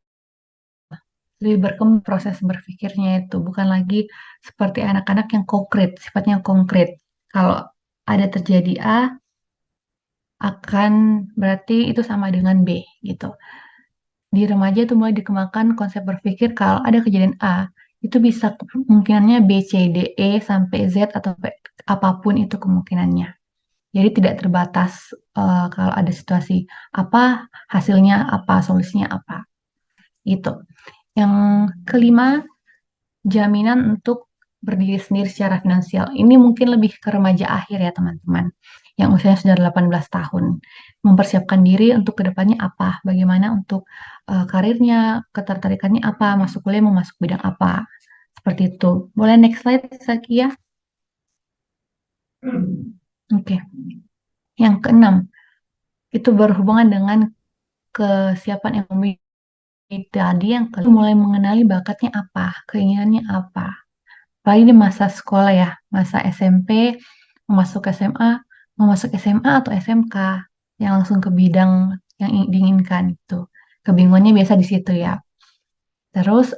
Lebih berkembang proses berpikirnya itu. Bukan lagi seperti anak-anak yang konkret, sifatnya konkret. Kalau ada terjadi A, akan berarti itu sama dengan B gitu. Di remaja itu mulai dikembangkan konsep berpikir kalau ada kejadian A, itu bisa kemungkinannya B, C, D, E, sampai Z atau apapun itu kemungkinannya. Jadi tidak terbatas kalau ada situasi apa, hasilnya apa, solusinya apa. Gitu. Yang kelima, jaminan untuk berdiri sendiri secara finansial. Ini mungkin lebih ke remaja akhir ya teman-teman, yang usianya sudah 18 tahun. Mempersiapkan diri untuk kedepannya apa, bagaimana untuk karirnya, ketertarikannya apa, masuk kuliah mau masuk bidang apa. Seperti itu. Boleh next slide, Zakia? Oke. Yang keenam, itu berhubungan dengan kesiapan ekonomi tadi. Yang kedua, mulai mengenali bakatnya apa, keinginannya apa. Apalagi di masa sekolah ya, masa SMP, mau masuk SMA, mau masuk SMA atau SMK, yang langsung ke bidang yang diinginkan itu. Kebingungannya biasa di situ ya. Terus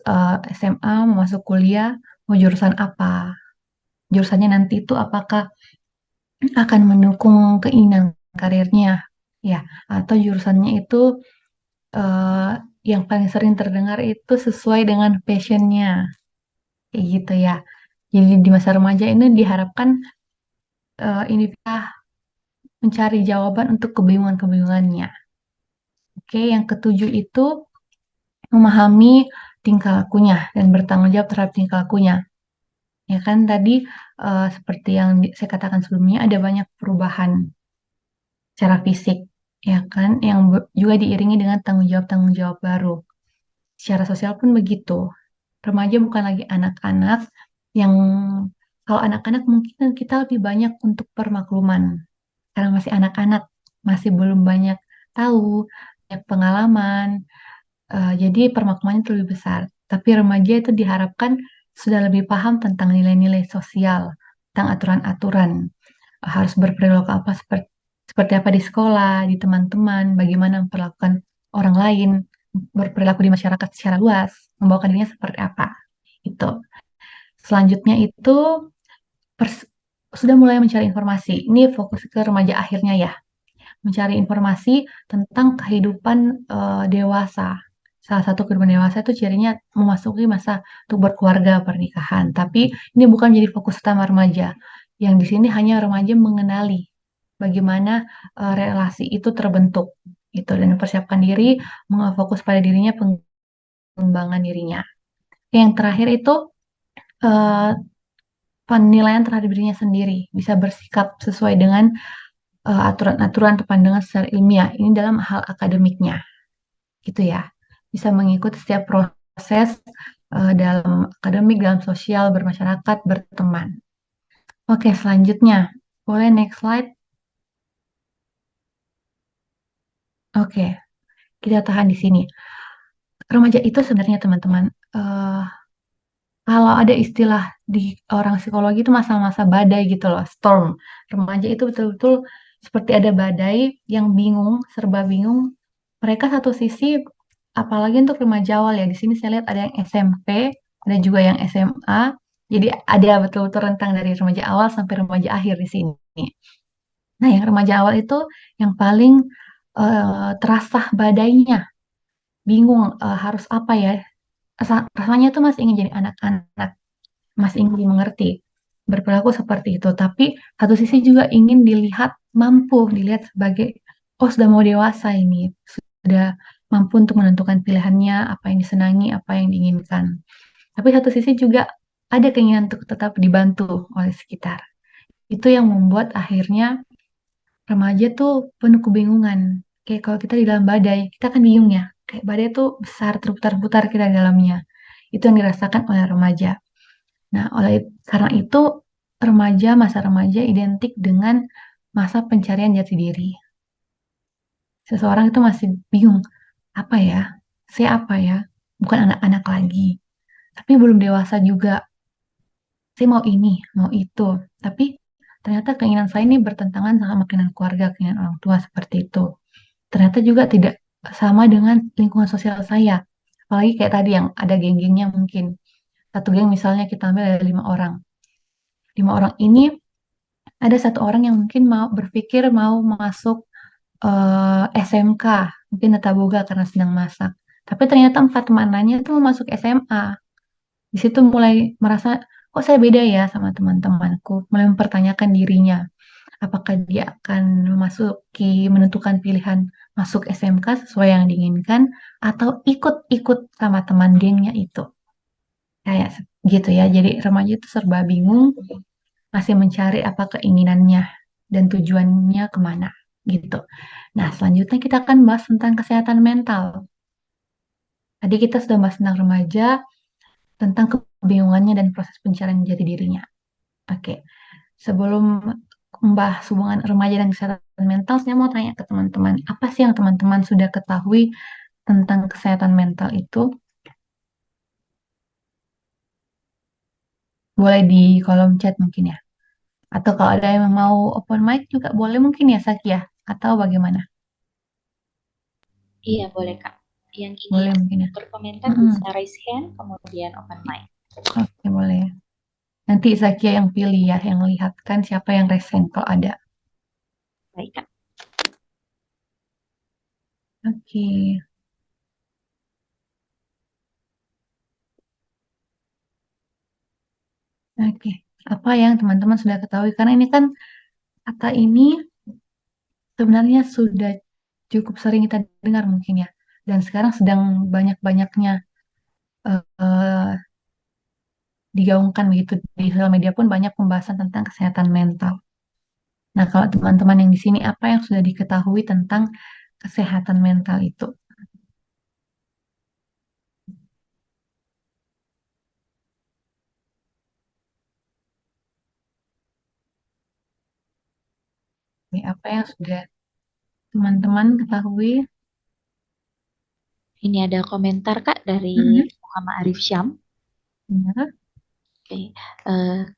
SMA mau masuk kuliah, mau jurusan apa? Jurusannya nanti itu apakah akan mendukung keinginan karirnya, ya, atau jurusannya itu eh, yang paling sering terdengar itu sesuai dengan passionnya, kayak gitu ya. Jadi di masa remaja ini diharapkan ini mencari jawaban untuk kebingungan-kebingungannya. Oke, yang ketujuh itu memahami tingkah lakunya dan bertanggung jawab terhadap tingkah lakunya. Ya kan tadi seperti yang saya katakan sebelumnya ada banyak perubahan secara fisik, ya kan, yang juga diiringi dengan tanggung jawab baru. Secara sosial pun begitu. Remaja bukan lagi anak-anak yang kalau anak-anak mungkin kita lebih banyak untuk permakluman karena masih anak-anak, masih belum banyak tahu, banyak pengalaman, jadi permaklumannya itu lebih besar. Tapi remaja itu diharapkan sudah lebih paham tentang nilai-nilai sosial, tentang aturan-aturan, harus berperilaku apa seperti apa di sekolah, di teman-teman, bagaimana memperlakukan orang lain, berperilaku di masyarakat secara luas, membawakan dirinya seperti apa. Itu. Selanjutnya itu sudah mulai mencari informasi. Ini fokus ke remaja akhirnya ya, mencari informasi tentang kehidupan dewasa. Salah satu kehidupan dewasa itu cirinya memasuki masa untuk berkeluarga, pernikahan. Tapi ini bukan jadi fokus utama remaja. Yang di sini hanya remaja mengenali bagaimana relasi itu terbentuk, gitu, dan mempersiapkan diri, fokus pada dirinya, pengembangan dirinya. Yang terakhir itu eh, penilaian terhadap dirinya sendiri, bisa bersikap sesuai dengan aturan-aturan atau pandangan secara ilmiah. Ini dalam hal akademiknya, gitu ya. Bisa mengikuti setiap proses dalam akademik, dalam sosial, bermasyarakat, berteman. Oke, selanjutnya. Boleh next slide? Oke, kita tahan di sini. Remaja itu sebenarnya teman-teman, kalau ada istilah di orang psikologi itu masa-masa badai gitu loh, storm. Remaja itu betul-betul seperti ada badai yang bingung, serba bingung. Mereka satu sisi, apalagi untuk remaja awal ya, di sini saya lihat ada yang SMP, ada juga yang SMA. Jadi ada betul-betul rentang dari remaja awal sampai remaja akhir di sini. Nah, yang remaja awal itu yang paling terasa badainya, bingung harus apa ya. Rasanya tuh masih ingin jadi anak-anak, masih ingin dimengerti, berperilaku seperti itu. Tapi satu sisi juga ingin dilihat mampu, dilihat sebagai, oh sudah mau dewasa ini, sudah mampu untuk menentukan pilihannya, apa yang disenangi, apa yang diinginkan. Tapi satu sisi juga ada keinginan untuk tetap dibantu oleh sekitar. Itu yang membuat akhirnya remaja tuh penuh kebingungan. Kayak kalau kita di dalam badai, kita kan bingung ya. Kayak badai tuh besar, terputar-putar kita di dalamnya. Itu yang dirasakan oleh remaja. Nah, karena itu masa remaja identik dengan masa pencarian jati diri. Seseorang itu masih bingung, apa ya? Saya apa ya? Bukan anak-anak lagi, tapi belum dewasa juga. Saya mau ini, mau itu. Tapi ternyata keinginan saya ini bertentangan sama keinginan keluarga, keinginan orang tua seperti itu. Ternyata juga tidak sama dengan lingkungan sosial saya. Apalagi kayak tadi yang ada geng-gengnya mungkin. Satu geng misalnya kita ambil ada 5 orang. 5 orang ini ada satu orang yang mungkin mau berpikir mau masuk SMK, mungkin Tata Boga karena sedang masak. Tapi ternyata 4 temanannya itu mau masuk SMA. Di situ mulai merasa, kok saya beda ya sama teman-temanku. Mulai mempertanyakan dirinya. Apakah dia akan menentukan pilihan masuk SMK sesuai yang diinginkan, atau ikut-ikut sama teman gengnya itu. Kayak gitu ya. Jadi remaja itu serba bingung, masih mencari apa keinginannya dan tujuannya kemana gitu. Nah, selanjutnya kita akan bahas tentang kesehatan mental. Tadi kita sudah bahas tentang remaja, tentang kebingungannya dan proses pencarian jati dirinya. Oke, sebelum membahas hubungan remaja dan kesehatan mental, saya mau tanya ke teman-teman, apa sih yang teman-teman sudah ketahui tentang kesehatan mental itu? Boleh di kolom chat mungkin ya. Atau kalau ada yang mau open mic juga boleh mungkin ya, Saki ya? Atau bagaimana? Iya, boleh Kak. Yang Boleh ingin mungkin ya. berkomentar Mm-mm. bisa raise hand, kemudian open mic. Oke, boleh. Nanti Zakia yang pilih ya, yang lihat kan siapa yang resen kalau ada. Baik Kak. Oke, oke. Apa yang teman-teman sudah ketahui? Karena ini kan kata ini sebenarnya sudah cukup sering kita dengar mungkin ya. Dan sekarang sedang banyak-banyaknya eh, digaungkan begitu di sosial media pun banyak pembahasan tentang kesehatan mental. Nah, kalau teman-teman yang di sini apa yang sudah diketahui tentang kesehatan mental itu? Ini apa yang sudah teman-teman ketahui? Ini ada komentar Kak dari Mm-mm. Muhammad Arif Syam. Ya. Oke,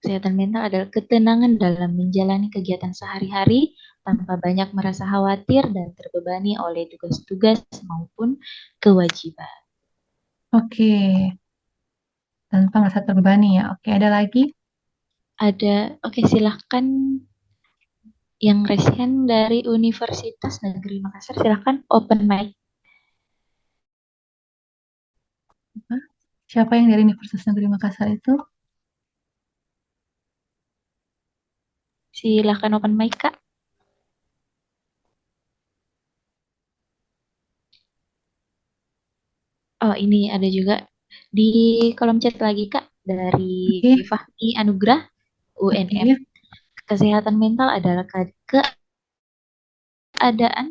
kesehatan mental adalah ketenangan dalam menjalani kegiatan sehari-hari tanpa banyak merasa khawatir dan terbebani oleh tugas-tugas maupun kewajiban. Oke, tanpa merasa terbebani ya. Oke, ada lagi? Oke silahkan yang resen dari Universitas Negeri Makassar, silahkan open mic. Apa? Siapa yang dari Universitas Negeri Makassar itu? Silahkan open mic Kak. Oh ini ada juga di kolom chat lagi Kak dari Oke, Fahmi Anugrah UNM. oke. Kesehatan mental adalah keadaan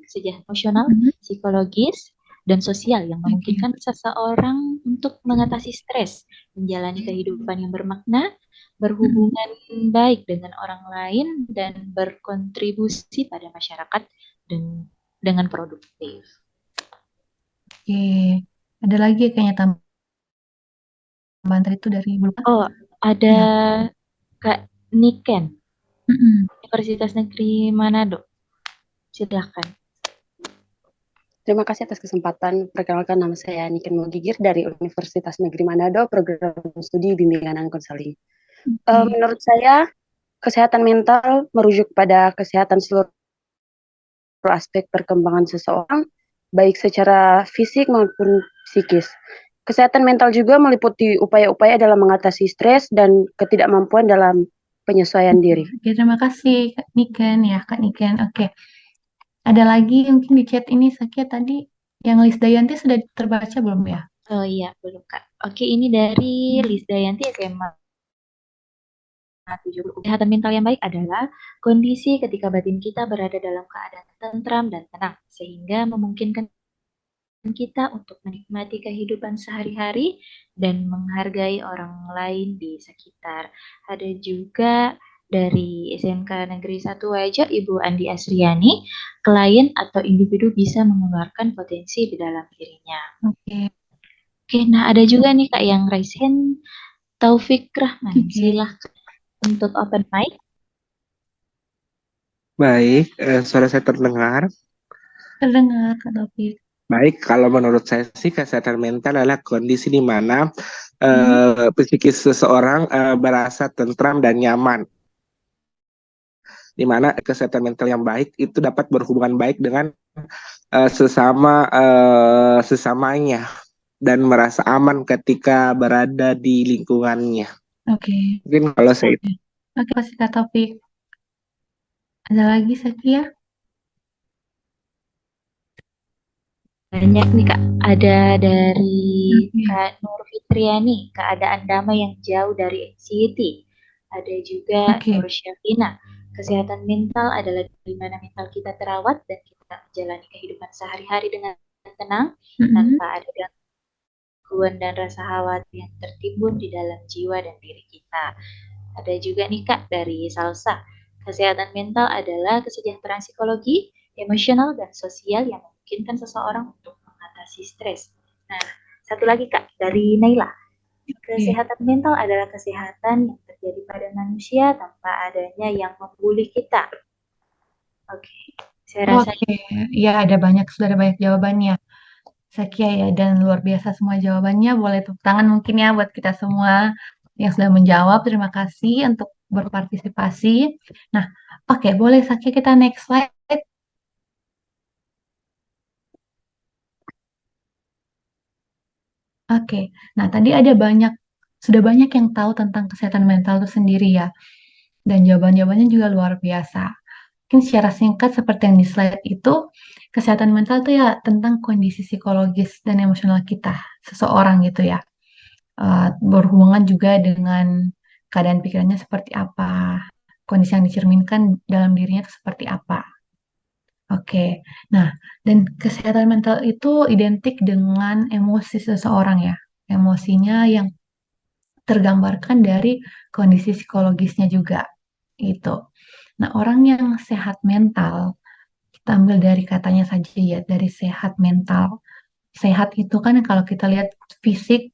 kesejahteraan emosional, Mm-mm. psikologis, dan sosial yang Oke, memungkinkan seseorang untuk mengatasi stres, menjalani kehidupan yang bermakna, Mm-mm. berhubungan baik dengan orang lain, dan berkontribusi pada masyarakat dan dengan produktif. Oke. Ada lagi kayaknya tambahan tadi itu dari Bulka. Oh, ada Ya. Kak Niken, Mm-mm. Universitas Negeri Manado. Silakan. Terima kasih atas kesempatan. Perkenalkan, nama saya Niken Mogigir dari Universitas Negeri Manado, program studi bimbingan dan konseling. Oke. Menurut saya, kesehatan mental merujuk pada kesehatan seluruh aspek perkembangan seseorang, baik secara fisik maupun psikis. Kesehatan mental juga meliputi upaya-upaya dalam mengatasi stres dan ketidakmampuan dalam penyesuaian diri. Oke, terima kasih Kak Niken ya, Kak Niken. Oke. Ada lagi mungkin di chat ini Sakia tadi yang Lis Dayanti sudah terbaca belum ya? Oh iya, belum Kak. Oke, ini dari Liz Dayanti SMA 70. Kesehatan mental yang baik adalah kondisi ketika batin kita berada dalam keadaan tentram dan tenang, sehingga memungkinkan kita untuk menikmati kehidupan sehari-hari dan menghargai orang lain di sekitar. Ada juga dari SMK Negeri 1 Wajo, Ibu Andi Asriani, klien atau individu bisa mengeluarkan potensi di dalam dirinya. Oke. Oke, nah ada juga nih Kak yang raise hand, Taufik Rahman. Oke. Silahkan untuk open mic. Baik, suara saya terdengar. Terdengar, Kak Taufik. Baik, kalau menurut saya sih kesehatan mental adalah kondisi di mana psikis seseorang berasa tentram dan nyaman. Di mana kesehatan mental yang baik itu dapat berhubungan baik dengan sesamanya dan merasa aman ketika berada di lingkungannya. Oke. Mungkin kalau saya Oke, kasih Kak Taufik. Ada lagi, Sakia? Banyak nih Kak, ada dari Oke. Kak Nur Fitriani, keadaan damai yang jauh dari anxiety. Ada juga Oke. Nur Syafina, kesehatan mental adalah di mana mental kita terawat dan kita menjalani kehidupan sehari-hari dengan tenang tanpa ada gangguan dan rasa khawatir yang tertimbun di dalam jiwa dan diri kita. Ada juga nih Kak dari Salsa, kesehatan mental adalah kesejahteraan psikologi, emosional, dan sosial yang memungkinkan seseorang untuk mengatasi stres. Nah, satu lagi Kak dari Naila, kesehatan mental adalah kesehatan yang terjadi pada manusia tanpa adanya yang membuli kita. Oke, saya rasa Ya ada sudah ada banyak jawabannya. Sakia ya, dan luar biasa semua jawabannya. Boleh tepuk tangan mungkin ya buat kita semua yang sudah menjawab. Terima kasih untuk berpartisipasi. Nah, oke, boleh Sakia kita next slide. Oke, nah tadi sudah banyak yang tahu tentang kesehatan mental itu sendiri ya. Dan jawaban-jawabannya juga luar biasa. Mungkin secara singkat seperti yang di slide itu, kesehatan mental itu ya tentang kondisi psikologis dan emosional kita, seseorang gitu ya. Berhubungan juga dengan keadaan pikirannya seperti apa, kondisi yang dicerminkan dalam dirinya itu seperti apa. Oke, nah, dan kesehatan mental itu identik dengan emosi seseorang ya, emosinya yang tergambarkan dari kondisi psikologisnya juga, gitu. Nah, orang yang sehat mental, kita ambil dari katanya saja ya, dari sehat mental. Sehat itu kan kalau kita lihat fisik,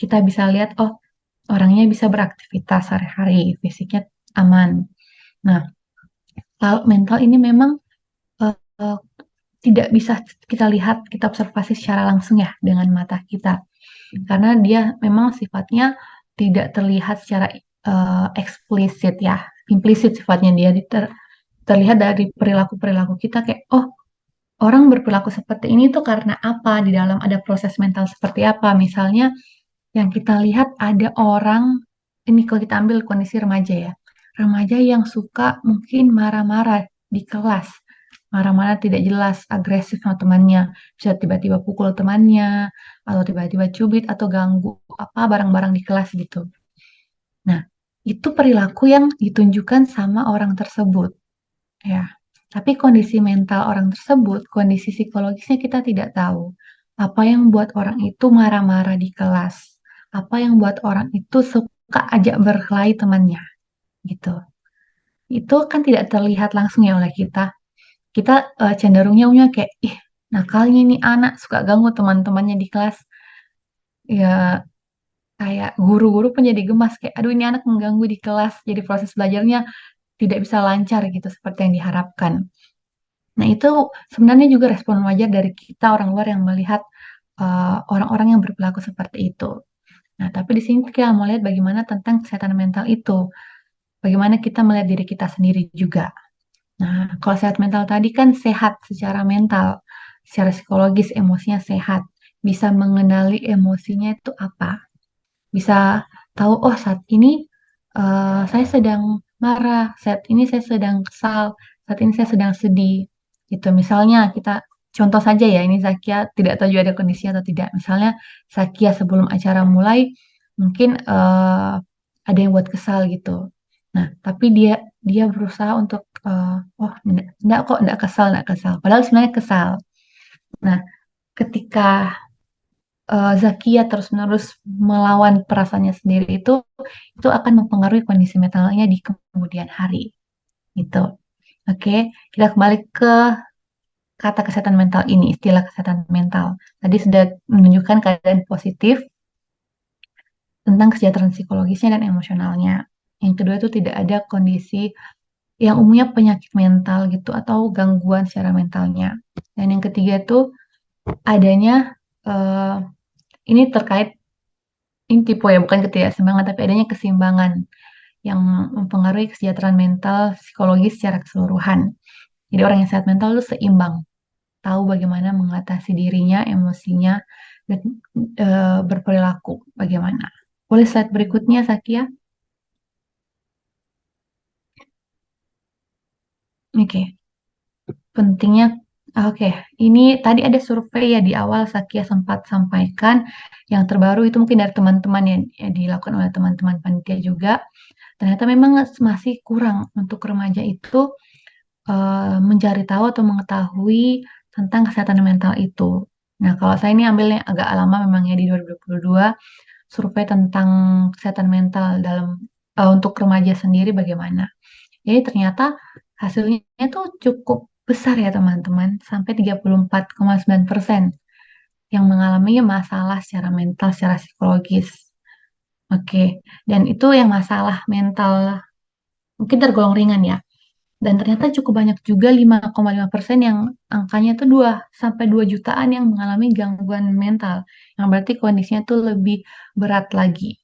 kita bisa lihat, oh, orangnya bisa beraktivitas sehari-hari, fisiknya aman. Nah, kalau mental ini memang eh, tidak bisa kita lihat, kita observasi secara langsung ya dengan mata kita. Karena dia memang sifatnya tidak terlihat secara eksplisit ya, implisit sifatnya dia terlihat dari perilaku-perilaku kita kayak, oh, orang berperilaku seperti ini tuh karena apa, di dalam ada proses mental seperti apa. Misalnya yang kita lihat ada orang, ini kalau kita ambil kondisi remaja ya, remaja yang suka mungkin marah-marah di kelas, marah-marah tidak jelas, agresif sama temannya, bisa tiba-tiba pukul temannya, atau tiba-tiba cubit atau ganggu apa barang-barang di kelas gitu. Nah, itu perilaku yang ditunjukkan sama orang tersebut, ya. Tapi kondisi mental orang tersebut, kondisi psikologisnya kita tidak tahu. Apa yang buat orang itu marah-marah di kelas? Apa yang buat orang itu suka ajak berkelahi temannya? Gitu. Itu kan tidak terlihat langsung ya oleh kita. Kita cenderungnya kayak, ih, nakalnya nih anak suka ganggu teman-temannya di kelas. Ya, kayak guru-guru pun jadi gemas kayak, aduh ini anak mengganggu di kelas. Jadi proses belajarnya tidak bisa lancar gitu seperti yang diharapkan. Nah, itu sebenarnya juga respon wajar dari kita orang luar yang melihat orang-orang yang berperilaku seperti itu. Nah, tapi di sini kita mau lihat bagaimana tentang kesehatan mental itu. Bagaimana kita melihat diri kita sendiri juga. Nah, kalau sehat mental tadi kan sehat secara mental, secara psikologis, emosinya sehat. Bisa mengenali emosinya itu apa. Bisa tahu, oh saat ini saya sedang marah, saat ini saya sedang kesal, saat ini saya sedang sedih. Gitu. Misalnya kita contoh saja ya, ini Zakia tidak tahu juga ada kondisi atau tidak. Misalnya Zakia sebelum acara mulai mungkin ada yang buat kesal gitu. Nah, tapi dia berusaha untuk oh enggak kok enggak kesal. Padahal sebenarnya kesal. Nah, ketika Zakia terus-menerus melawan perasaannya sendiri itu akan mempengaruhi kondisi mentalnya di kemudian hari. Gitu. Oke, kita kembali ke kata kesehatan mental ini, istilah kesehatan mental. Tadi sudah menunjukkan keadaan positif tentang kesejahteraan psikologisnya dan emosionalnya. Yang kedua itu tidak ada kondisi yang umumnya penyakit mental gitu atau gangguan secara mentalnya. Dan yang ketiga itu adanya ini terkait ini tipe ya bukan ketidakseimbangan tapi adanya keseimbangan yang mempengaruhi kesejahteraan mental psikologis secara keseluruhan. Jadi orang yang sehat mental itu seimbang, tahu bagaimana mengatasi dirinya, emosinya, dan berperilaku bagaimana. Boleh slide berikutnya, Sakia? Oke. Pentingnya, oke. Ini tadi ada survei ya di awal Sakia sempat sampaikan. Yang terbaru itu mungkin dari teman-teman yang dilakukan oleh teman-teman panitia juga. Ternyata memang masih kurang untuk remaja itu mencari tahu atau mengetahui tentang kesehatan mental itu. Nah, kalau saya ini ambilnya agak lama memang ya di 2022, survei tentang kesehatan mental dalam untuk remaja sendiri bagaimana. Jadi ternyata hasilnya itu cukup besar ya teman-teman, sampai 34,9% yang mengalami masalah secara mental, secara psikologis. Oke, dan itu yang masalah mental mungkin tergolong ringan ya. Dan ternyata cukup banyak juga 5,5% yang angkanya itu 2 sampai 2 jutaan yang mengalami gangguan mental. Yang berarti kondisinya tuh lebih berat lagi.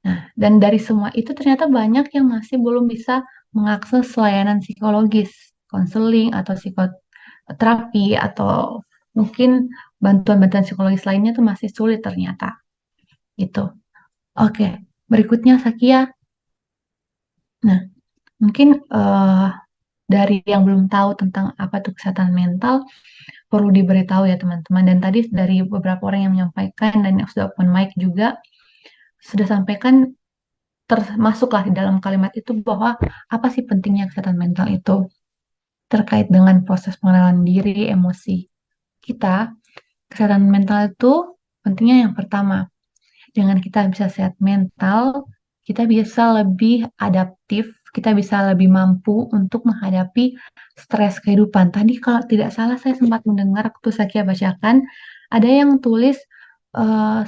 Nah, dan dari semua itu ternyata banyak yang masih belum bisa mengakses layanan psikologis, konseling atau psikoterapi atau mungkin bantuan-bantuan psikologis lainnya tuh masih sulit ternyata. Gitu. Oke, berikutnya Sakia. Nah, mungkin dari yang belum tahu tentang apa itu kesehatan mental, perlu diberitahu ya teman-teman. Dan tadi dari beberapa orang yang menyampaikan dan yang sudah open mic juga, sudah sampaikan termasuklah di dalam kalimat itu bahwa apa sih pentingnya kesehatan mental itu terkait dengan proses pengenalan diri, emosi kita. Kesehatan mental itu pentingnya yang pertama, dengan kita bisa sehat mental, kita bisa lebih adaptif, kita bisa lebih mampu untuk menghadapi stres kehidupan. Tadi kalau tidak salah saya sempat mendengar waktu Sakia bacakan, ada yang tulis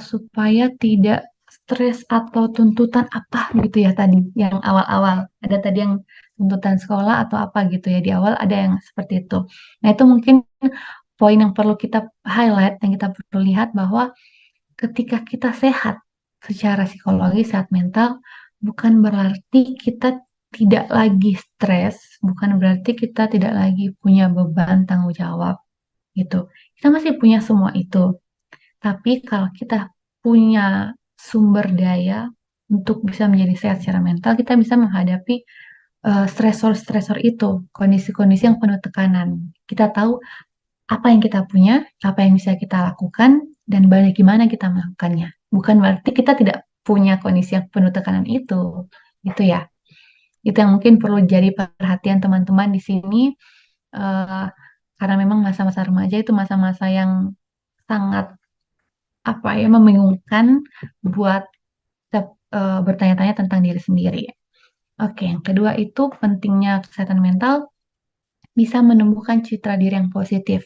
supaya tidak stres atau tuntutan apa gitu ya tadi, yang awal-awal. Ada tadi yang tuntutan sekolah atau apa gitu ya, di awal ada yang seperti itu. Nah itu mungkin poin yang perlu kita highlight, yang kita perlu lihat bahwa ketika kita sehat secara psikologi, sehat mental, bukan berarti kita tidak lagi stres, bukan berarti kita tidak lagi punya beban tanggung jawab gitu. Kita masih punya semua itu. Tapi kalau kita punya sumber daya untuk bisa menjadi sehat secara mental, kita bisa menghadapi stresor-stresor itu, kondisi-kondisi yang penuh tekanan. Kita tahu apa yang kita punya, apa yang bisa kita lakukan, dan bagaimana kita melakukannya. Bukan berarti kita tidak punya kondisi yang penuh tekanan itu, gitu ya. Itu yang mungkin perlu jadi perhatian teman-teman di sini, karena memang masa-masa remaja itu masa-masa yang sangat apa ya membingungkan buat bertanya-tanya tentang diri sendiri. Oke, yang kedua itu pentingnya kesehatan mental bisa menumbuhkan citra diri yang positif.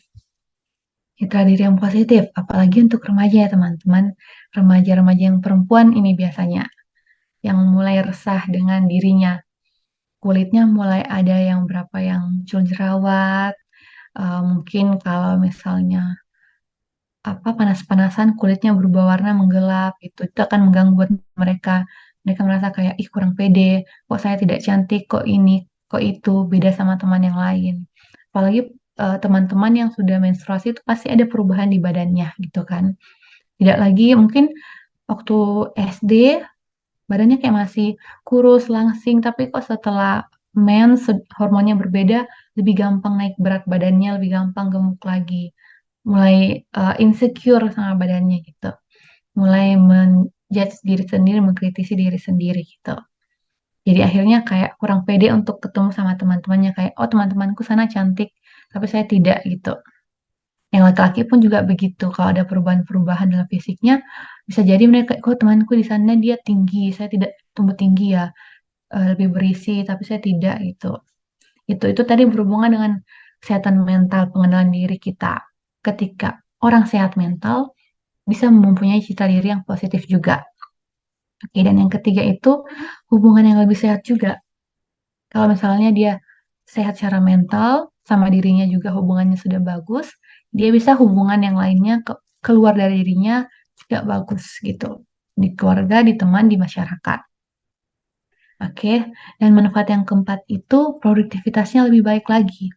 Citra diri yang positif, apalagi untuk remaja ya teman-teman. Remaja-remaja yang perempuan ini biasanya yang mulai resah dengan dirinya. Kulitnya mulai ada yang berapa yang muncul jerawat. Mungkin kalau misalnya panas-panasan kulitnya berubah warna menggelap gitu. Itu akan mengganggu buat mereka. Mereka merasa kayak ih kurang pede, kok saya tidak cantik, kok ini, kok itu, beda sama teman yang lain. Apalagi teman-teman yang sudah menstruasi itu pasti ada perubahan di badannya gitu kan. Tidak lagi mungkin waktu SD badannya kayak masih kurus, langsing, tapi kok setelah mens hormonnya berbeda, lebih gampang naik berat badannya, lebih gampang gemuk lagi, mulai insecure sama badannya gitu, mulai menjudge diri sendiri, mengkritisi diri sendiri gitu. Jadi akhirnya kayak kurang pede untuk ketemu sama teman-temannya kayak, oh teman-temanku sana cantik, tapi saya tidak gitu. Yang laki-laki pun juga begitu. Kalau ada perubahan-perubahan dalam fisiknya, bisa jadi mereka, kok temanku di sana dia tinggi, saya tidak tumbuh tinggi ya, lebih berisi, tapi saya tidak gitu. Itu tadi berhubungan dengan kesehatan mental, pengenalan diri kita. Ketika orang sehat mental, bisa mempunyai citra diri yang positif juga. Oke, dan yang ketiga itu hubungan yang lebih sehat juga. Kalau misalnya dia sehat secara mental, sama dirinya juga hubungannya sudah bagus, dia bisa hubungan yang lainnya keluar dari dirinya juga bagus gitu. Di keluarga, di teman, di masyarakat. Oke, dan manfaat yang keempat itu produktivitasnya lebih baik lagi.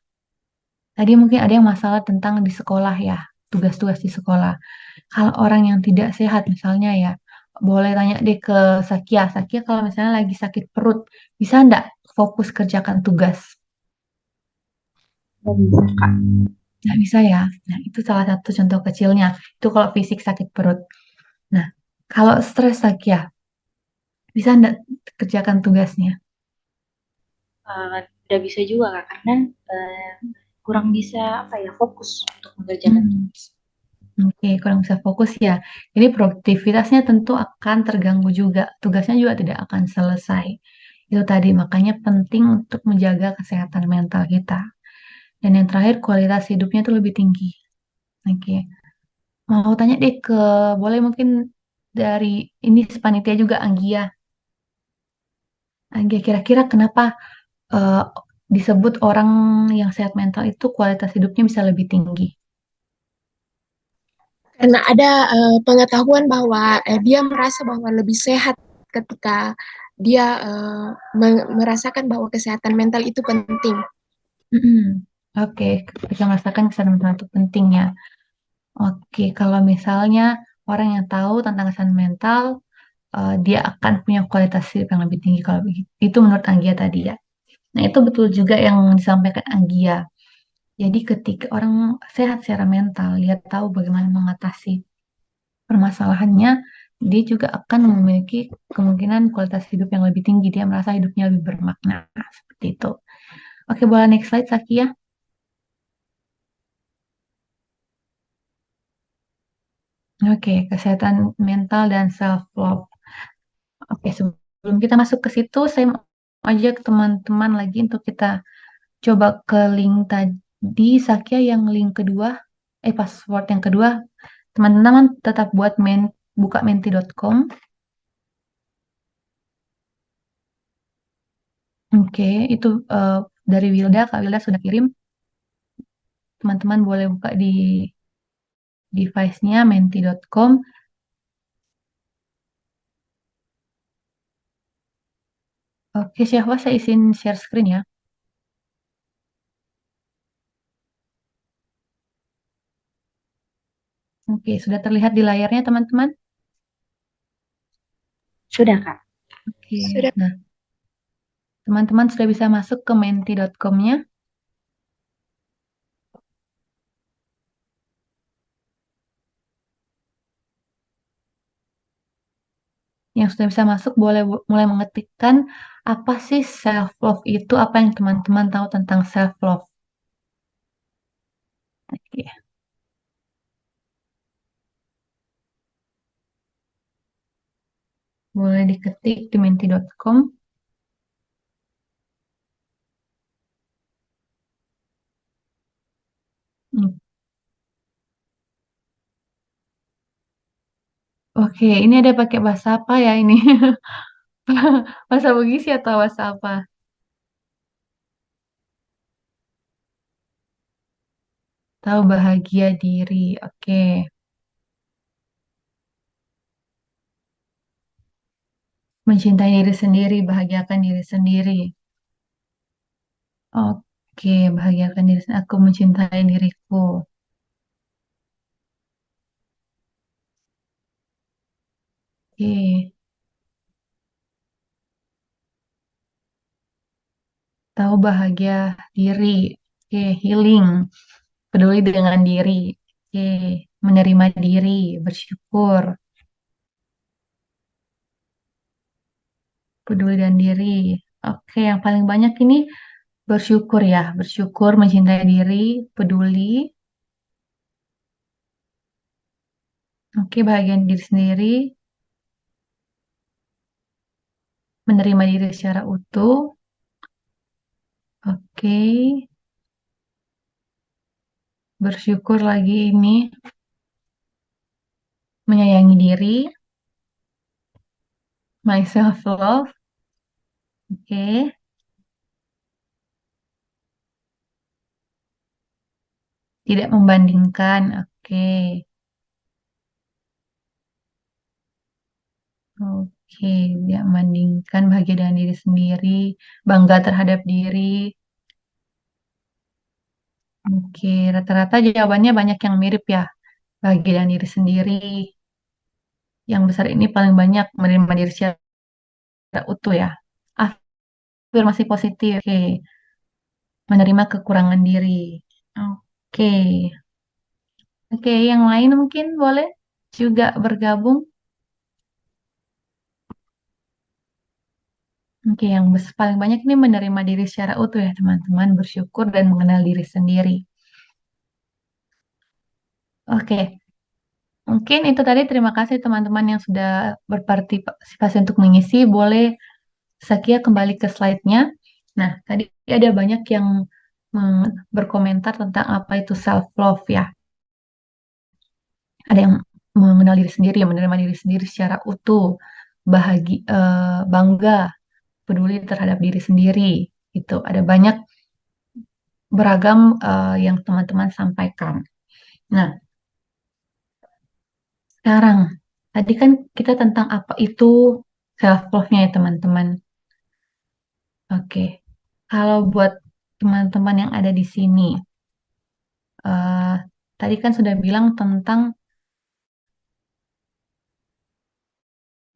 Tadi mungkin ada yang masalah tentang di sekolah ya, tugas-tugas di sekolah. Kalau orang yang tidak sehat misalnya ya, boleh tanya deh ke Sakia. Sakia kalau misalnya lagi sakit perut, bisa nggak fokus kerjakan tugas? Nggak bisa ya. Nah, itu salah satu contoh kecilnya. Itu kalau fisik sakit perut. Nah, kalau stres Sakia, bisa nggak kerjakan tugasnya? Tidak bisa juga Kak, karena kurang bisa fokus untuk mengerjakan tugas. Oke, kurang bisa fokus ya. Jadi produktivitasnya tentu akan terganggu juga. Tugasnya juga tidak akan selesai. Itu tadi, makanya penting untuk menjaga kesehatan mental kita. Dan yang terakhir, kualitas hidupnya itu lebih tinggi. Oke. Mau tanya deh boleh mungkin dari ini panitia juga Anggia. Anggia, kira-kira kenapa eh, disebut orang yang sehat mental itu kualitas hidupnya bisa lebih tinggi? Karena ada pengetahuan bahwa dia merasa bahwa lebih sehat ketika dia merasakan bahwa kesehatan mental itu penting. Oke, kita merasakan kesehatan mental itu penting ya. Oke, kalau misalnya orang yang tahu tentang kesehatan mental, dia akan punya kualitas hidup yang lebih tinggi kalau begitu. Itu menurut Anggia tadi ya. Nah, itu betul juga yang disampaikan Anggia. Jadi ketika orang sehat secara mental, dia tahu bagaimana mengatasi permasalahannya, dia juga akan memiliki kemungkinan kualitas hidup yang lebih tinggi. Dia merasa hidupnya lebih bermakna. Seperti itu. Oke, boleh next slide, Sakia. Oke, kesehatan mental dan self-love. Oke, sebelum kita masuk ke situ, saya mau ajak teman-teman lagi untuk kita coba ke link tadi, Sakia yang link kedua, password yang kedua, teman-teman tetap buka menti.com. Oke, itu dari Wilda, Kak Wilda sudah kirim. Teman-teman boleh buka di device-nya menti.com. Oke, siapa saya izin share screen ya. Oke, sudah terlihat di layarnya teman-teman? Sudah Kak. Oke, Sudah. nah teman-teman sudah bisa masuk ke menti.com-nya. Yang sudah bisa masuk boleh mulai mengetikkan apa sih self love itu, apa yang teman-teman tahu tentang self love. Oke. Boleh diketik di menti.com. Oke, ini ada pakai bahasa apa ya ini? Bahasa Bugis ya atau bahasa apa? Tahu bahagia diri. Oke. Mencintai diri sendiri, bahagiakan diri sendiri. Oke, bahagiakan diri sendiri. Aku mencintai diriku. Oke. Tahu bahagia diri. Oke, healing. Peduli dengan diri. Oke, menerima diri, bersyukur, peduli dan diri. Oke, yang paling banyak ini bersyukur ya, bersyukur, mencintai diri, peduli, Oke, bahagian diri sendiri, menerima diri secara utuh. Oke, bersyukur lagi ini, menyayangi diri, my self love. Oke, tidak membandingkan. Oke, oke, tidak membandingkan, bahagia dengan diri sendiri, bangga terhadap diri. Oke, rata-rata jawabannya banyak yang mirip ya. Bahagia dengan diri sendiri. Yang besar ini paling banyak menerima diri secara utuh ya. Afirmasi positif. Oke, menerima kekurangan diri. Oke. Oke, yang lain mungkin boleh juga bergabung. Oke, yang paling banyak ini menerima diri secara utuh ya teman-teman, bersyukur dan mengenal diri sendiri. Oke, mungkin itu tadi. Terima kasih teman-teman yang sudah berpartisipasi untuk mengisi. Boleh Sakia kembali ke slide-nya. Nah, tadi ada banyak yang berkomentar tentang apa itu self-love ya. Ada yang mengenal diri sendiri, yang menerima diri sendiri secara utuh, bangga, peduli terhadap diri sendiri. Itu ada banyak beragam yang teman-teman sampaikan. Nah, sekarang tadi kan kita tentang apa itu self love-nya ya teman-teman. Oke, kalau buat teman-teman yang ada di sini, eh, tadi kan sudah bilang tentang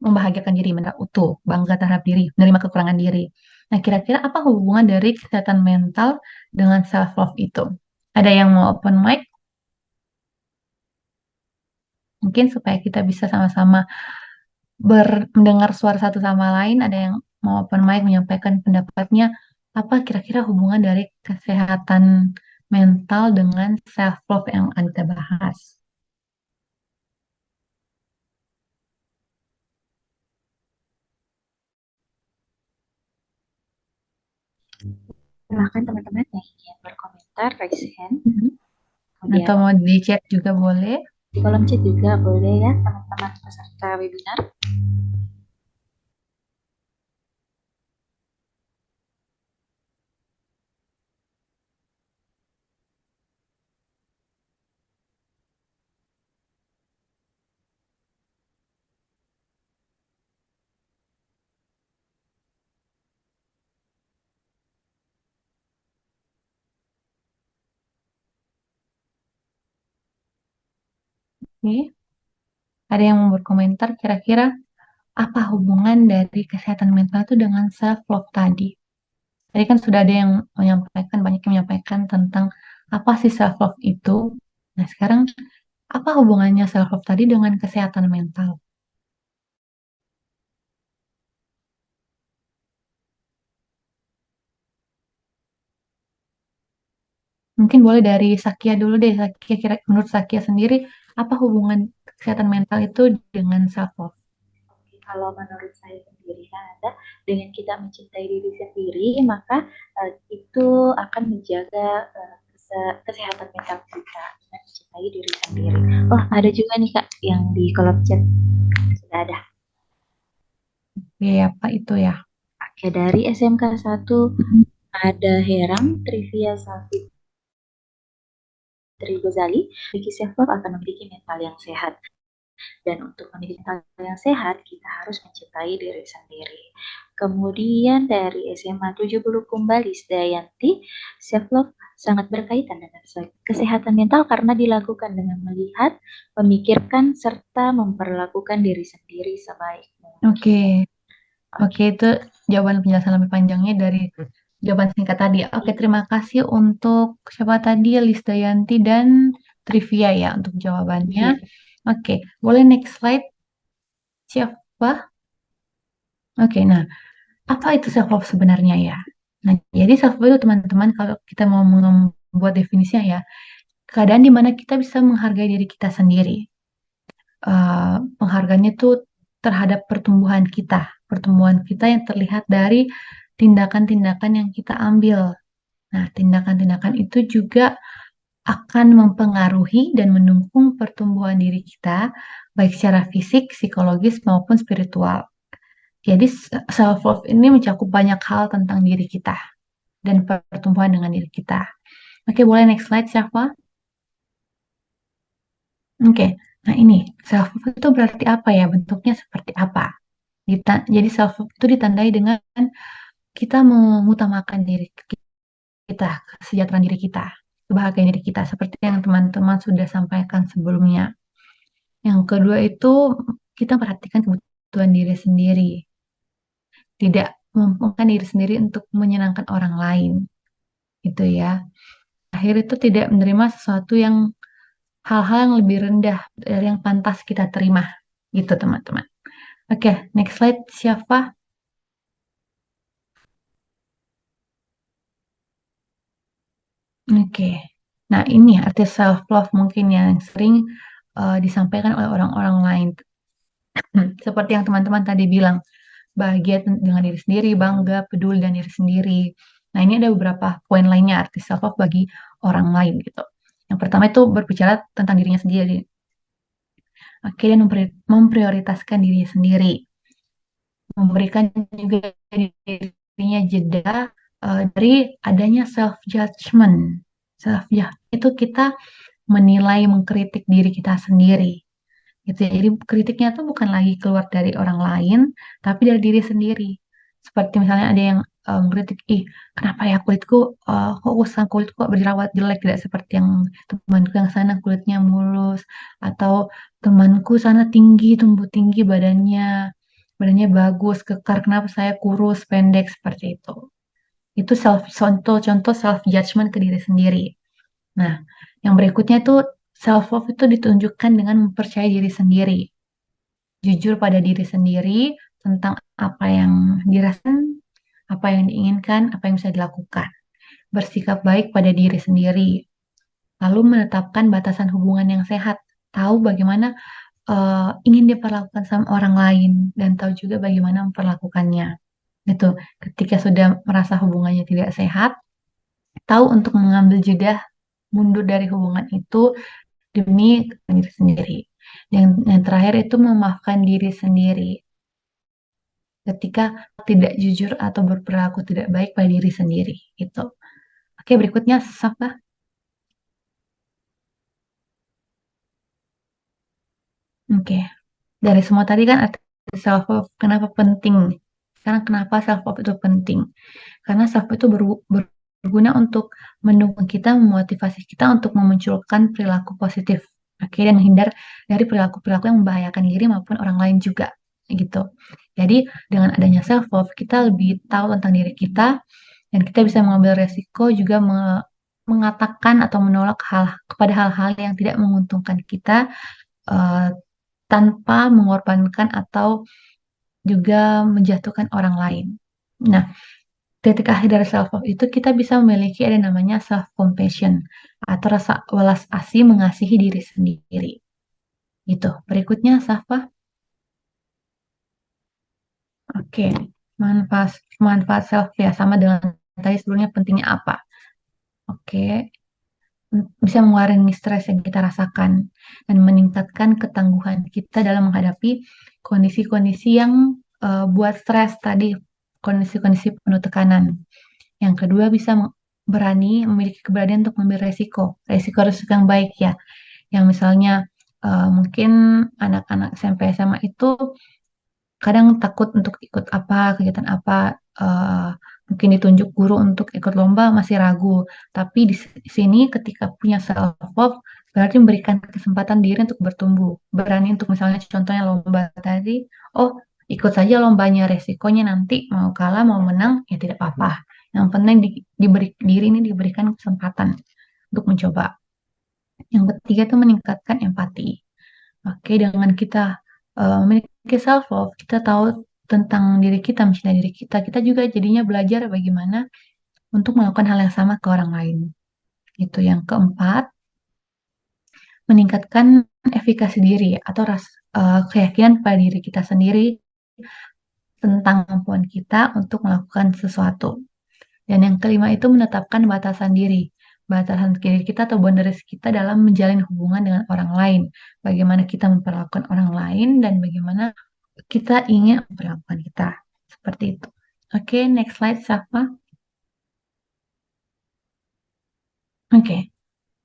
membahagiakan diri, menerima utuh, bangga terhadap diri, menerima kekurangan diri. Nah, kira-kira apa hubungan dari kesehatan mental dengan self love itu? Ada yang mau open mic? Mungkin supaya kita bisa sama-sama mendengar suara satu sama lain, ada yang mau open mic menyampaikan pendapatnya, apa kira-kira hubungan dari kesehatan mental dengan self love yang akan kita bahas? Silahkan teman-teman yang ingin berkomentar, raise hand. Kemudian, atau mau di chat juga boleh. Di kolom chat juga boleh ya teman-teman peserta webinar. Oke. Ada yang mau berkomentar kira-kira apa hubungan dari kesehatan mental itu dengan self love tadi? Tadi kan sudah ada yang menyampaikan, banyak yang menyampaikan tentang apa sih self love itu. Nah, sekarang apa hubungannya self love tadi dengan kesehatan mental? Mungkin boleh dari Sakia dulu deh. Sakia, menurut Sakia sendiri, apa hubungan kesehatan mental itu dengan self love? Kalau menurut saya sendiri kan ada, dengan kita mencintai diri sendiri, maka itu akan menjaga kesehatan mental kita dengan mencintai diri sendiri. Oh, ada juga nih Kak yang di kolom chat sudah ada. Oke, apa itu ya? Oke, dari SMK 1 ada Heram Trivia Safitri Gozali, memiliki self love akan memiliki mental yang sehat. Dan untuk memiliki mental yang sehat, kita harus mencintai diri sendiri. Kemudian dari SMA 70 Kumbalis Dayanti, self love sangat berkaitan dengan kesehatan mental karena dilakukan dengan melihat, memikirkan, serta memperlakukan diri sendiri sebaik mungkin. Oke, itu jawaban penjelasan lebih panjangnya dari jawaban singkat tadi. Oke, terima kasih untuk siapa tadi, Lis Dayanti dan Trivia ya untuk jawabannya. Oke, boleh next slide. Siapa? Oke, nah apa itu self love sebenarnya ya? Nah, jadi self love itu teman-teman kalau kita mau membuat definisinya ya, keadaan di mana kita bisa menghargai diri kita sendiri. penghargaannya itu terhadap pertumbuhan kita yang terlihat dari tindakan-tindakan yang kita ambil. Nah, tindakan-tindakan itu juga akan mempengaruhi dan mendukung pertumbuhan diri kita, baik secara fisik, psikologis, maupun spiritual. Jadi, self-love ini mencakup banyak hal tentang diri kita dan pertumbuhan dengan diri kita. Oke, boleh next slide, siapa? Oke, nah ini self-love itu berarti apa ya? Bentuknya seperti apa? Jadi self-love itu ditandai dengan kita mengutamakan diri kita, kesejahteraan diri kita, kebahagiaan diri kita, seperti yang teman-teman sudah sampaikan sebelumnya. Yang kedua itu kita perhatikan kebutuhan diri sendiri, tidak mementingkan diri sendiri untuk menyenangkan orang lain, gitu ya. Akhir itu tidak menerima sesuatu yang hal-hal yang lebih rendah dari yang pantas kita terima, gitu teman-teman. Oke, next slide siapa? Oke, nah ini arti self-love mungkin yang sering disampaikan oleh orang-orang lain. Seperti yang teman-teman tadi bilang, bahagia dengan diri sendiri, bangga, peduli dengan diri sendiri. Nah, ini ada beberapa poin lainnya arti self-love bagi orang lain gitu. Yang pertama itu berbicara tentang dirinya sendiri. Oke, dan memprioritaskan dirinya sendiri. Memberikan juga dirinya jeda dari adanya self-judgment. Self-judgment itu kita menilai, mengkritik diri kita sendiri. Gitu ya. Jadi kritiknya tuh bukan lagi keluar dari orang lain, tapi dari diri sendiri. Seperti misalnya ada yang mengkritik, ih kenapa ya kulitku, kok urusan kulitku kok berjerawat jelek, tidak seperti yang temanku yang sana kulitnya mulus, atau temanku sana tinggi, tumbuh tinggi badannya bagus, kekar, kenapa saya kurus, pendek, seperti itu. Itu contoh self judgment ke diri sendiri. Nah, yang berikutnya itu self love itu ditunjukkan dengan mempercayai diri sendiri. Jujur pada diri sendiri tentang apa yang dirasakan, apa yang diinginkan, apa yang bisa dilakukan. Bersikap baik pada diri sendiri. Lalu menetapkan batasan hubungan yang sehat. Tahu bagaimana ingin diperlakukan sama orang lain dan tahu juga bagaimana memperlakukannya. Gitu. Ketika sudah merasa hubungannya tidak sehat, tahu untuk mengambil jeda mundur dari hubungan itu demi diri sendiri. Yang terakhir itu memaafkan diri sendiri ketika tidak jujur atau berperilaku tidak baik pada diri sendiri. Gitu. Oke, berikutnya Safa. Oke, dari semua tadi kan arti self love kenapa penting? Sekarang kenapa self love itu penting? Karena self love itu berguna untuk mendukung kita, memotivasi kita untuk memunculkan perilaku positif. Oke, dan menghindar dari perilaku-perilaku yang membahayakan diri maupun orang lain juga, gitu. Jadi dengan adanya self love kita lebih tahu tentang diri kita dan kita bisa mengambil resiko juga mengatakan atau menolak kepada hal-hal yang tidak menguntungkan kita uh, tanpa mengorbankan atau juga menjatuhkan orang lain. Nah, titik akhir dari self love itu kita bisa memiliki ada namanya self compassion atau rasa welas asih mengasihi diri sendiri. Gitu. Berikutnya Safa. Oke, manfaat self ya sama dengan tadi sebelumnya pentingnya apa? Oke, bisa mengurangi stres yang kita rasakan dan meningkatkan ketangguhan kita dalam menghadapi kondisi-kondisi yang buat stres tadi, kondisi-kondisi penuh tekanan. Yang kedua bisa memiliki keberanian untuk mengambil resiko yang baik ya. Yang misalnya mungkin anak-anak SMP SMA itu kadang takut untuk ikut kegiatan apa, mungkin ditunjuk guru untuk ikut lomba masih ragu. Tapi di sini ketika punya self love berarti memberikan kesempatan diri untuk bertumbuh, berani untuk misalnya contohnya lomba tadi, oh ikut saja lombanya, resikonya nanti mau kalah mau menang ya tidak apa-apa. Yang penting diri ini diberikan kesempatan untuk mencoba. Yang ketiga itu meningkatkan empati. Oke, dengan kita memiliki self love, kita tahu tentang diri kita, mencintai diri kita, kita juga jadinya belajar bagaimana untuk melakukan hal yang sama ke orang lain. Itu yang keempat, meningkatkan efikasi diri atau keyakinan pada diri kita sendiri tentang kemampuan kita untuk melakukan sesuatu. Dan yang kelima itu menetapkan batasan diri. Batasan diri kita atau boundaries kita dalam menjalin hubungan dengan orang lain. Bagaimana kita memperlakukan orang lain dan bagaimana kita ingin memperlakukan kita. Seperti itu. Oke, next slide, Safa. Oke.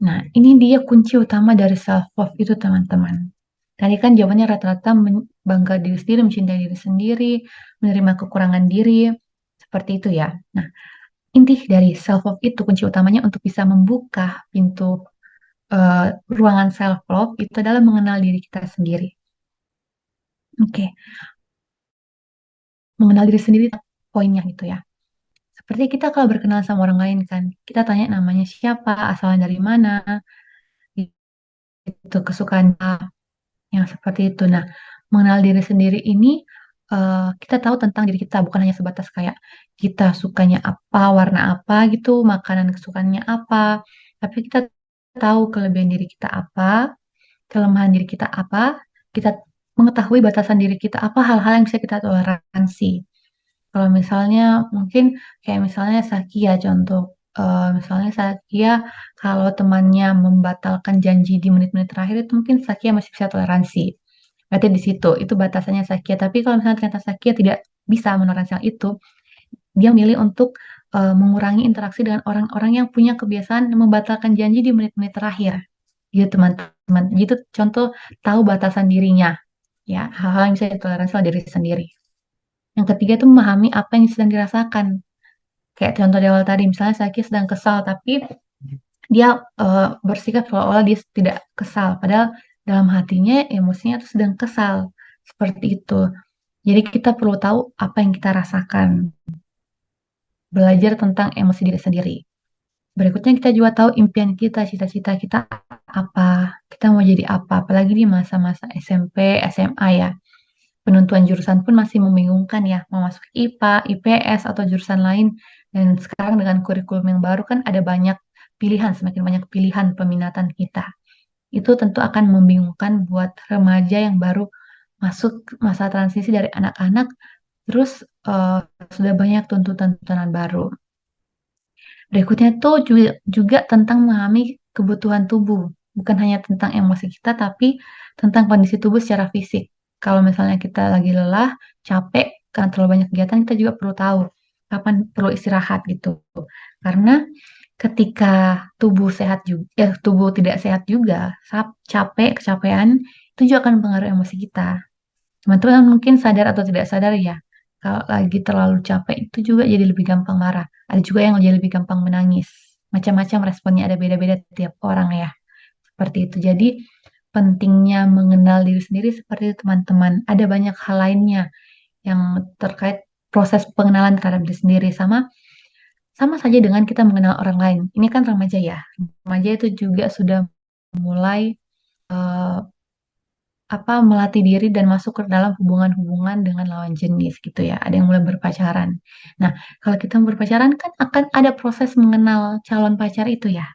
Nah, ini dia kunci utama dari self-love itu, teman-teman. Tadi kan jawabannya rata-rata bangga diri sendiri, mencintai diri sendiri, menerima kekurangan diri, seperti itu ya. Nah, inti dari self-love itu, kunci utamanya untuk bisa membuka pintu ruangan self-love itu adalah mengenal diri kita sendiri. Oke. Mengenal diri sendiri poinnya gitu ya. Seperti kita kalau berkenalan sama orang lain kan, kita tanya namanya siapa, asalnya dari mana, itu kesukaan yang seperti itu. Nah, mengenal diri sendiri ini kita tahu tentang diri kita, bukan hanya sebatas kayak kita sukanya apa, warna apa gitu, makanan kesukaannya apa, tapi kita tahu kelebihan diri kita apa, kelemahan diri kita apa, kita mengetahui batasan diri kita apa, hal-hal yang bisa kita toleransi. Kalau misalnya mungkin kayak misalnya Sakia contoh, misalnya Sakia kalau temannya membatalkan janji di menit-menit terakhir itu mungkin Sakia masih bisa toleransi. Berarti di situ itu batasannya Sakia. Tapi kalau misalnya ternyata Sakia tidak bisa menoleransi hal itu, dia milih untuk mengurangi interaksi dengan orang-orang yang punya kebiasaan membatalkan janji di menit-menit terakhir. Gitu teman-teman. Gitu contoh tahu batasan dirinya. Ya, hal-hal yang bisa ditoleransi oleh diri sendiri. Yang ketiga itu memahami apa yang sedang dirasakan. Kayak contoh di awal tadi, misalnya Saki sedang kesal, tapi dia bersikap seolah-olah dia tidak kesal. Padahal dalam hatinya emosinya itu sedang kesal. Seperti itu. Jadi kita perlu tahu apa yang kita rasakan. Belajar tentang emosi diri sendiri. Berikutnya kita juga tahu impian kita, cita-cita kita apa. Kita mau jadi apa. Apalagi di masa-masa SMP, SMA ya. Penentuan jurusan pun masih membingungkan ya, mau masuk IPA, IPS, atau jurusan lain. Dan sekarang dengan kurikulum yang baru kan ada banyak pilihan, semakin banyak pilihan peminatan kita. Itu tentu akan membingungkan buat remaja yang baru masuk masa transisi dari anak-anak, terus sudah banyak tuntutan-tuntutan baru. Berikutnya tuh juga tentang memahami kebutuhan tubuh. Bukan hanya tentang emosi kita, tapi tentang kondisi tubuh secara fisik. Kalau misalnya kita lagi lelah, capek, karena terlalu banyak kegiatan, kita juga perlu tahu kapan perlu istirahat gitu. Karena ketika tubuh sehat juga, tubuh tidak sehat juga, capek, kecapean, itu juga akan mempengaruhi emosi kita. Teman-teman mungkin sadar atau tidak sadar ya, kalau lagi terlalu capek itu juga jadi lebih gampang marah. Ada juga yang jadi lebih gampang menangis. Macam-macam responnya ada beda-beda tiap orang ya. Seperti itu. Jadi pentingnya mengenal diri sendiri seperti itu teman-teman. Ada banyak hal lainnya yang terkait proses pengenalan terhadap diri sendiri sama saja dengan kita mengenal orang lain. Ini kan remaja ya. Remaja itu juga sudah mulai melatih diri dan masuk ke dalam hubungan-hubungan dengan lawan jenis gitu ya. Ada yang mulai berpacaran. Nah, kalau kita berpacaran kan akan ada proses mengenal calon pacar itu ya.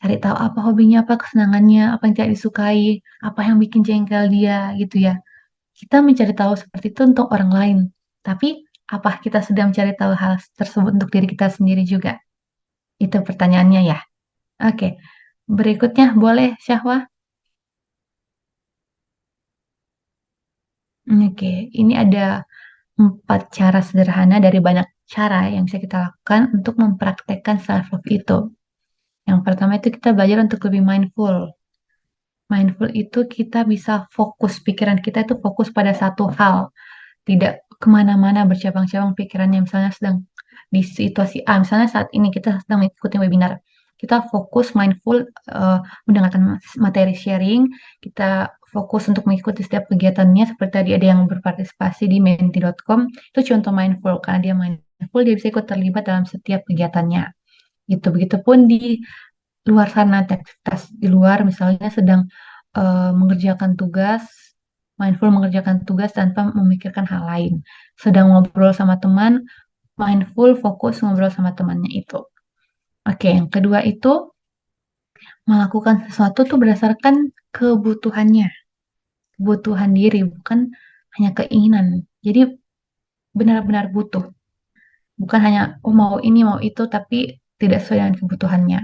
Cari tahu apa hobinya, apa kesenangannya, apa yang tidak disukai, apa yang bikin jengkel dia gitu ya. Kita mencari tahu seperti itu untuk orang lain. Tapi apa kita sedang mencari tahu hal tersebut untuk diri kita sendiri juga? Itu pertanyaannya ya. Oke. Berikutnya boleh Syahwa? Oke, ini ada 4 cara sederhana dari banyak cara yang bisa kita lakukan untuk mempraktekkan self-love itu. Yang pertama itu kita belajar untuk lebih mindful. Mindful itu kita bisa fokus, pikiran kita itu fokus pada satu hal. Tidak kemana-mana bercabang-cabang pikirannya, misalnya sedang di situasi A, misalnya saat ini kita sedang mengikuti webinar. Kita fokus mindful mendengarkan materi sharing, kita fokus untuk mengikuti setiap kegiatannya, seperti tadi ada yang berpartisipasi di menti.com, itu contoh mindful, karena dia mindful, dia bisa ikut terlibat dalam setiap kegiatannya. Gitu. Begitupun di luar sana, aktivitas di luar, misalnya sedang mengerjakan tugas, mindful mengerjakan tugas tanpa memikirkan hal lain. Sedang ngobrol sama teman, mindful fokus ngobrol sama temannya itu. Oke, yang kedua itu melakukan sesuatu tuh berdasarkan kebutuhannya, kebutuhan diri, bukan hanya keinginan. Jadi benar-benar butuh, bukan hanya oh mau ini mau itu, tapi tidak sesuai dengan kebutuhannya.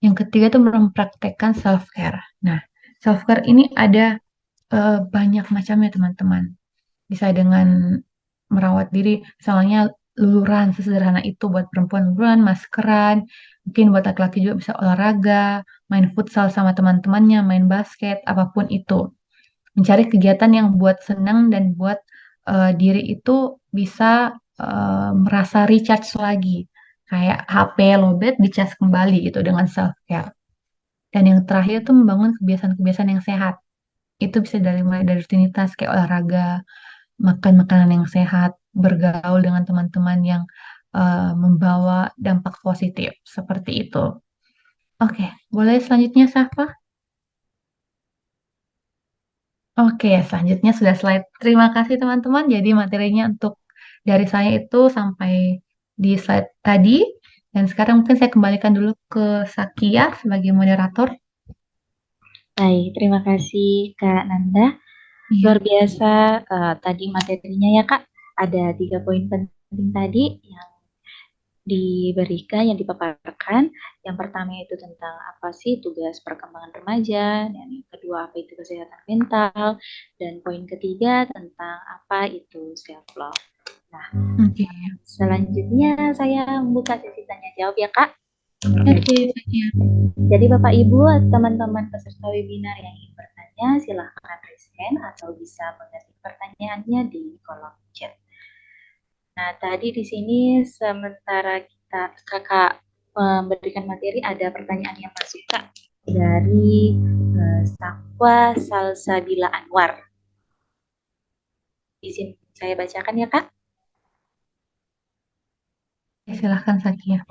Yang ketiga tuh mempraktekkan self care. Nah, self care ini ada banyak macamnya teman-teman. Bisa dengan merawat diri, misalnya luluran sesederhana itu buat perempuan, luluran, maskeran, mungkin buat laki-laki juga bisa olahraga, main futsal sama teman-temannya, main basket, apapun itu. Mencari kegiatan yang buat senang dan buat diri itu bisa merasa recharge lagi. Kayak HP lowbat dicas kembali gitu dengan self care. Dan yang terakhir tuh membangun kebiasaan-kebiasaan yang sehat. Itu bisa dari mulai dari rutinitas kayak olahraga, makan makanan yang sehat, bergaul dengan teman-teman yang membawa dampak positif seperti itu. Oke, boleh selanjutnya Safa? Oke, selanjutnya sudah slide. Terima kasih teman-teman. Jadi materinya untuk dari saya itu sampai di slide tadi. Dan sekarang mungkin saya kembalikan dulu ke Sakia sebagai moderator. Baik, terima kasih Kak Nanda. Iya. Luar biasa tadi materinya ya Kak. Ada 3 poin penting tadi yang diberikan, yang dipaparkan. Yang pertama itu tentang apa sih tugas perkembangan remaja, dan yang kedua apa itu kesehatan mental, dan poin ketiga tentang apa itu self love. Nah, selanjutnya saya membuka sesi tanya jawab ya Kak. Oke, Sakia. Jadi Bapak Ibu, teman-teman peserta webinar yang ingin bertanya, silahkan raise hand atau bisa mengetik pertanyaannya di kolom chat. Nah, tadi di sini sementara kakak memberikan materi, ada pertanyaan yang masuk Kak dari Sakwa Salsabila Anwar. Izin saya bacakan ya Kak. Silahkan Sakia.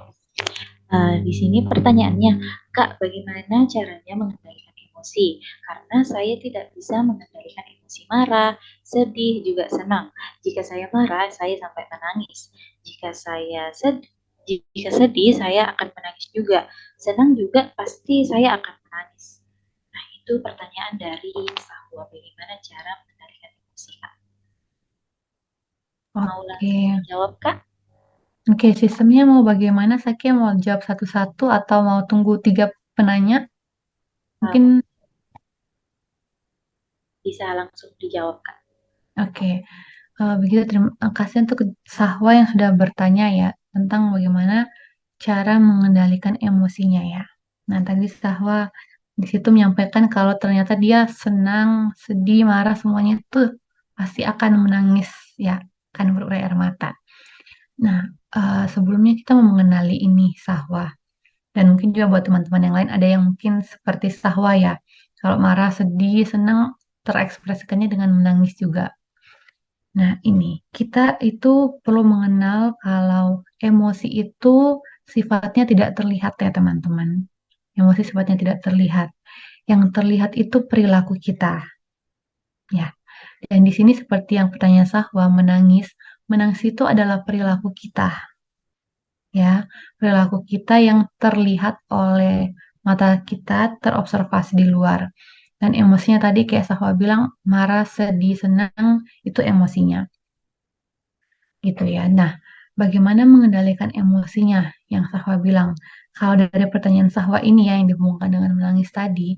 Di sini pertanyaannya, Kak, bagaimana caranya mengendalikan emosi? Karena saya tidak bisa mengendalikan emosi marah, sedih, juga senang. Jika saya marah, saya sampai menangis. Jika sedih, saya akan menangis juga. Senang juga, pasti saya akan menangis. Nah, itu pertanyaan dari Sahwa. Bagaimana cara mengendalikan emosi, Kak? Mau langsung jawab, Kak? Oke, sistemnya mau bagaimana? Sakia mau jawab satu-satu atau mau tunggu 3 penanya? Mungkin bisa langsung dijawab, Kak. Oke. Begitu terima kasih untuk Sahwa yang sudah bertanya ya tentang bagaimana cara mengendalikan emosinya ya. Nah, tadi Sahwa di situ menyampaikan kalau ternyata dia senang, sedih, marah semuanya itu pasti akan menangis ya, akan berurai air mata. Nah, sebelumnya kita mau mengenali ini Sahwa. Dan mungkin juga buat teman-teman yang lain ada yang mungkin seperti Sahwa ya. Kalau marah, sedih, senang terekspresikannya dengan menangis juga. Nah, ini kita itu perlu mengenal kalau emosi itu sifatnya tidak terlihat ya teman-teman. Emosi sifatnya tidak terlihat. Yang terlihat itu perilaku kita. Ya. Dan di sini seperti yang pertanyaan Sahwa, menangis itu adalah perilaku kita. Ya, perilaku kita yang terlihat oleh mata kita, terobservasi di luar. Dan emosinya tadi kayak Sahwa bilang, marah, sedih, senang, itu emosinya. Gitu ya. Nah, bagaimana mengendalikan emosinya yang Sahwa bilang? Kalau dari pertanyaan Sahwa ini ya yang dihubungkan dengan menangis tadi,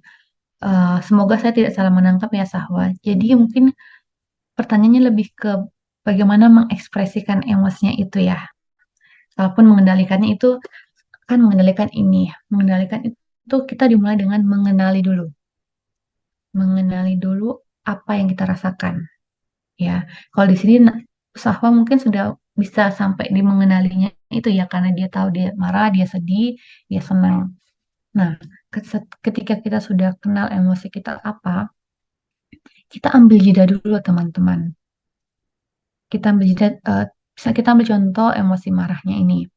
semoga saya tidak salah menangkap ya Sahwa. Jadi mungkin pertanyaannya lebih ke bagaimana mengekspresikan emosinya itu ya. Kalaupun mengendalikannya itu kan mengendalikan ini, mengendalikan itu kita dimulai dengan mengenali dulu. Mengenali dulu apa yang kita rasakan. Ya, kalau di sini Sahwa mungkin sudah bisa sampai di mengenalinya itu ya karena dia tahu dia marah, dia sedih, dia senang. Nah, ketika kita sudah kenal emosi kita apa, kita ambil jeda dulu teman-teman. Kita ambil jeda, bisa kita ambil contoh emosi marahnya ini.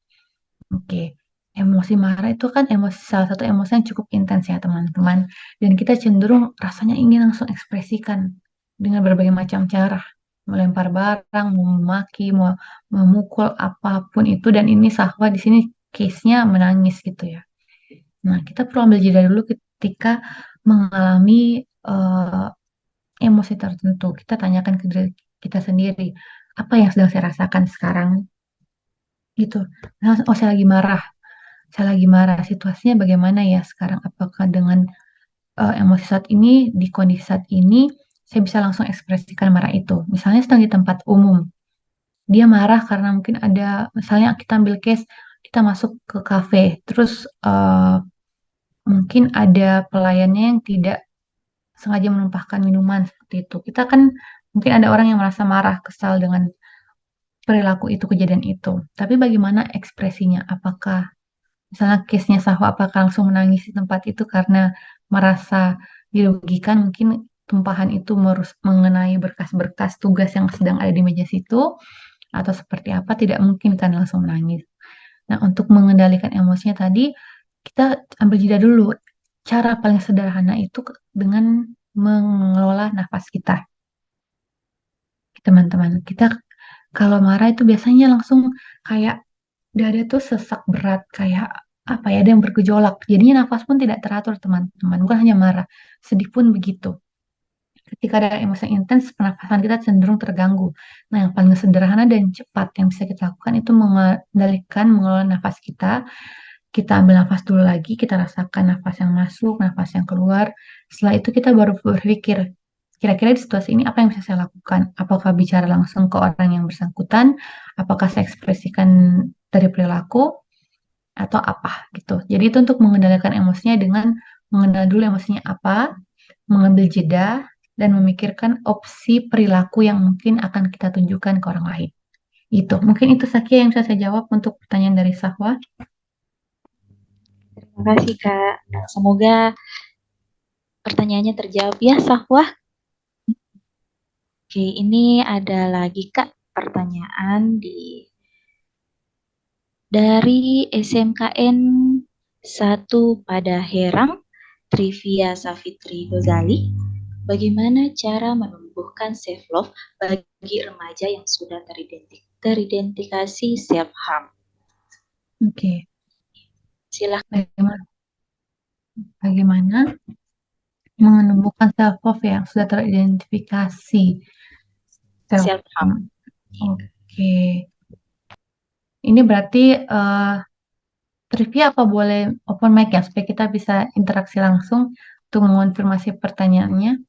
Oke, emosi marah itu kan salah satu emosi yang cukup intens ya teman-teman. Dan kita cenderung rasanya ingin langsung ekspresikan dengan berbagai macam cara. Melempar barang, mau memaki, mau memukul apapun itu. Dan ini Sahwa di sini case-nya menangis gitu ya. Nah, kita perlu ambil jeda dulu ketika mengalami emosi tertentu. Kita tanyakan ke diri kita sendiri, apa yang sedang saya rasakan sekarang? Gitu. Nah, oh, saya lagi marah. Saya lagi marah. Situasinya bagaimana ya sekarang? Apakah dengan emosi saat ini, di kondisi saat ini, saya bisa langsung ekspresikan marah itu. Misalnya sedang di tempat umum, dia marah karena mungkin ada, misalnya kita ambil case, kita masuk ke kafe, terus mungkin ada pelayannya yang tidak sengaja menumpahkan minuman seperti itu. Kita kan mungkin ada orang yang merasa marah, kesal dengan perilaku itu, kejadian itu. Tapi bagaimana ekspresinya? Apakah misalnya case-nya Sahwa, apakah langsung menangis di tempat itu karena merasa dirugikan, mungkin tumpahan itu mengenai berkas-berkas tugas yang sedang ada di meja situ, atau seperti apa, tidak mungkin kan langsung menangis. Nah, untuk mengendalikan emosinya tadi, kita ambil jeda dulu. Cara paling sederhana itu dengan mengelola nafas kita. Teman-teman, kita kalau marah itu biasanya langsung kayak dada tuh sesak berat, kayak apa ya, ada yang bergejolak. Jadinya nafas pun tidak teratur, teman-teman. Bukan hanya marah, sedih pun begitu. Ketika ada emosi intens, pernafasan kita cenderung terganggu. Nah, yang paling sederhana dan cepat yang bisa kita lakukan itu mengendalikan, mengelola nafas kita. Kita ambil nafas dulu lagi, kita rasakan nafas yang masuk, nafas yang keluar. Setelah itu kita baru berpikir, kira-kira di situasi ini apa yang bisa saya lakukan? Apakah bicara langsung ke orang yang bersangkutan? Apakah saya ekspresikan dari perilaku? Atau apa gitu. Jadi itu untuk mengendalikan emosinya dengan mengenal dulu emosinya apa, mengambil jeda, dan memikirkan opsi perilaku yang mungkin akan kita tunjukkan ke orang lain. Itu. Mungkin itu Sakia yang bisa saya jawab untuk pertanyaan dari Sahwa. Terima kasih, Kak. Semoga pertanyaannya terjawab ya, Sahwa. Oke, ini ada lagi, Kak, pertanyaan dari SMKN 1 pada Herang, Trivia Safitri Gozali. Bagaimana cara menumbuhkan self love bagi remaja yang sudah teridentifikasi self harm? Oke. Silahkan. Bagaimana menumbuhkan self love yang sudah teridentifikasi self harm? Oke. Ini berarti trivia apa boleh open mic ya supaya kita bisa interaksi langsung untuk mengonfirmasi pertanyaannya?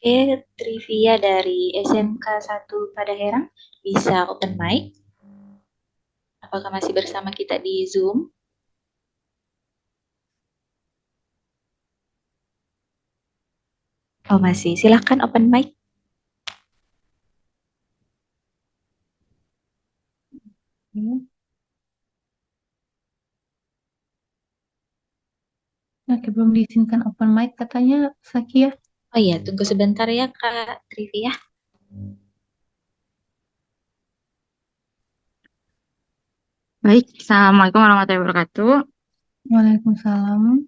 Oke, trivia dari SMK 1 pada Herang bisa open mic. Apakah masih bersama kita di Zoom? Oh, masih. Silahkan open mic. Oke, belum diizinkan open mic katanya Sakia. Oh iya, tunggu sebentar ya Kak Trivia. Baik, Assalamualaikum warahmatullahi wabarakatuh. Waalaikumsalam.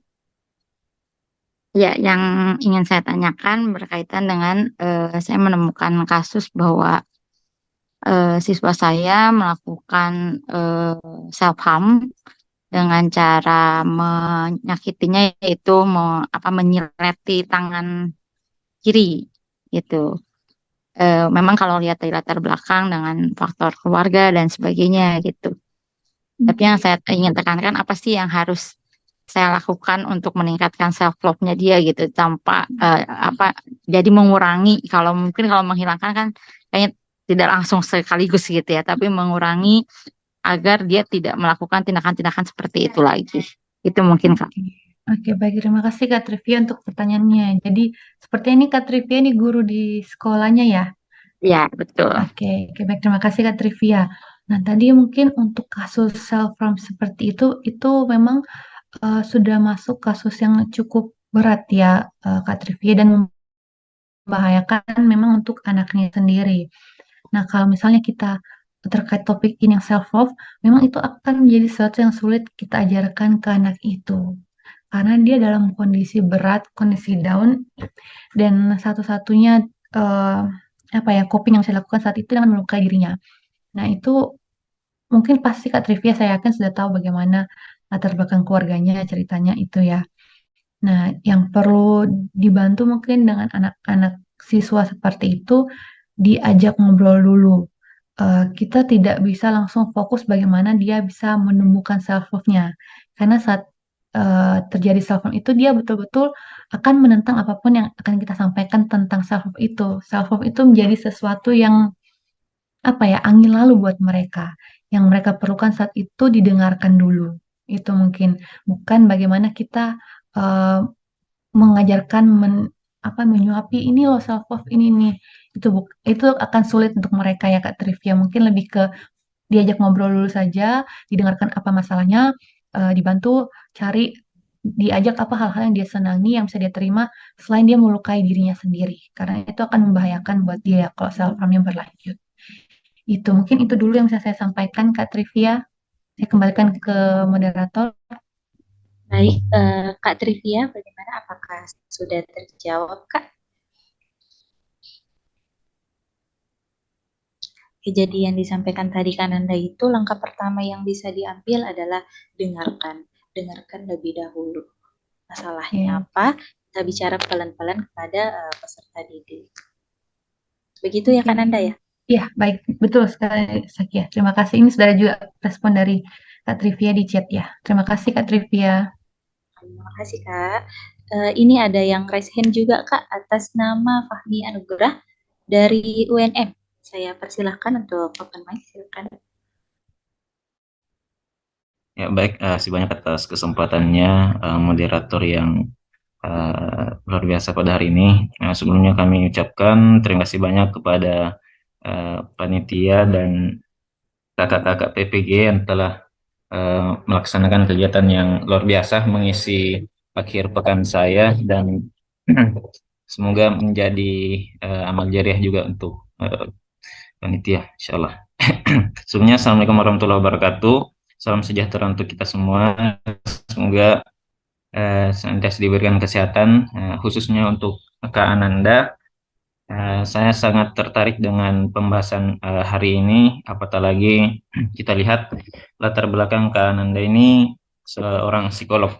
Ya, yang ingin saya tanyakan berkaitan dengan saya menemukan kasus bahwa siswa saya melakukan self harm dengan cara menyakitinya, yaitu menyileti tangan kiri gitu. Memang kalau lihat dari latar belakang dengan faktor keluarga dan sebagainya gitu. Tapi yang saya ingin tekankan, apa sih yang harus saya lakukan untuk meningkatkan self love-nya dia gitu, tanpa jadi mengurangi, kalau mungkin kalau menghilangkan kan kayaknya tidak langsung sekaligus gitu ya, tapi mengurangi agar dia tidak melakukan tindakan-tindakan seperti itu lagi. Itu mungkin Kak. Oke, baik. Terima kasih Kak Trivia untuk pertanyaannya. Jadi seperti ini Kak Trivia ini guru di sekolahnya ya? Ya, betul. Oke, baik. Terima kasih Kak Trivia. Nah, tadi mungkin untuk kasus self harm seperti itu memang sudah masuk kasus yang cukup berat ya Kak Trivia, dan membahayakan memang untuk anaknya sendiri. Nah, kalau misalnya kita terkait topik ini yang self love, memang itu akan menjadi sesuatu yang sulit kita ajarkan ke anak itu. Karena dia dalam kondisi berat, kondisi down, dan satu-satunya coping yang saya lakukan saat itu dengan melukai dirinya. Nah, itu mungkin pasti Kak Trivia saya yakin sudah tahu bagaimana latar belakang keluarganya, ceritanya itu ya. Nah, yang perlu dibantu mungkin dengan anak-anak siswa seperti itu, diajak ngobrol dulu. Kita tidak bisa langsung fokus bagaimana dia bisa menemukan self-love-nya. Karena saat terjadi self-love itu, dia betul-betul akan menentang apapun yang akan kita sampaikan tentang self-love itu. Self-love itu menjadi sesuatu yang apa ya, angin lalu buat mereka. Yang mereka perlukan saat itu didengarkan dulu. Itu mungkin bukan bagaimana kita eh, mengajarkan menyuapi ini loh self love ini nih. Itu akan sulit untuk mereka ya Kak Trivia. Mungkin lebih ke diajak ngobrol dulu saja, didengarkan apa masalahnya, dibantu cari diajak apa hal-hal yang dia senangi, yang bisa dia terima selain dia melukai dirinya sendiri. Karena itu akan membahayakan buat dia kalau self harmnya berlanjut. Itu mungkin itu dulu yang bisa saya sampaikan Kak Trivia. Saya kembalikan ke moderator. Baik, Kak Trivia, bagaimana? Apakah sudah terjawab, Kak? Kejadian disampaikan tadi Kananda itu, langkah pertama yang bisa diambil adalah dengarkan. Dengarkan lebih dahulu. Masalahnya apa? Kita bicara pelan-pelan kepada peserta didik. Begitu ya Kananda ya? Iya, baik. Betul sekali, Sakia. Terima kasih. Ini sudah juga respon dari Kak Trivia di chat ya. Terima kasih, Kak Trivia. Terima kasih, Kak. Ini ada yang raise hand juga, Kak, atas nama Fahmi Anugrah dari UNM. Saya persilahkan untuk open mic, silakan. Ya, baik. Terima banyak atas kesempatannya moderator yang luar biasa pada hari ini. Sebelumnya kami ucapkan terima kasih banyak kepada panitia dan kakak-kakak PPG yang telah melaksanakan kegiatan yang luar biasa mengisi akhir pekan saya, dan semoga menjadi amal jariah juga untuk panitia, insyaallah. Sebelumnya, Assalamualaikum warahmatullahi wabarakatuh. Salam sejahtera untuk kita semua. Semoga senantiasa diberikan kesehatan, khususnya untuk Kak Ananda. Saya sangat tertarik dengan pembahasan hari ini, apatah lagi kita lihat latar belakang Kak Ananda ini seorang psikolog.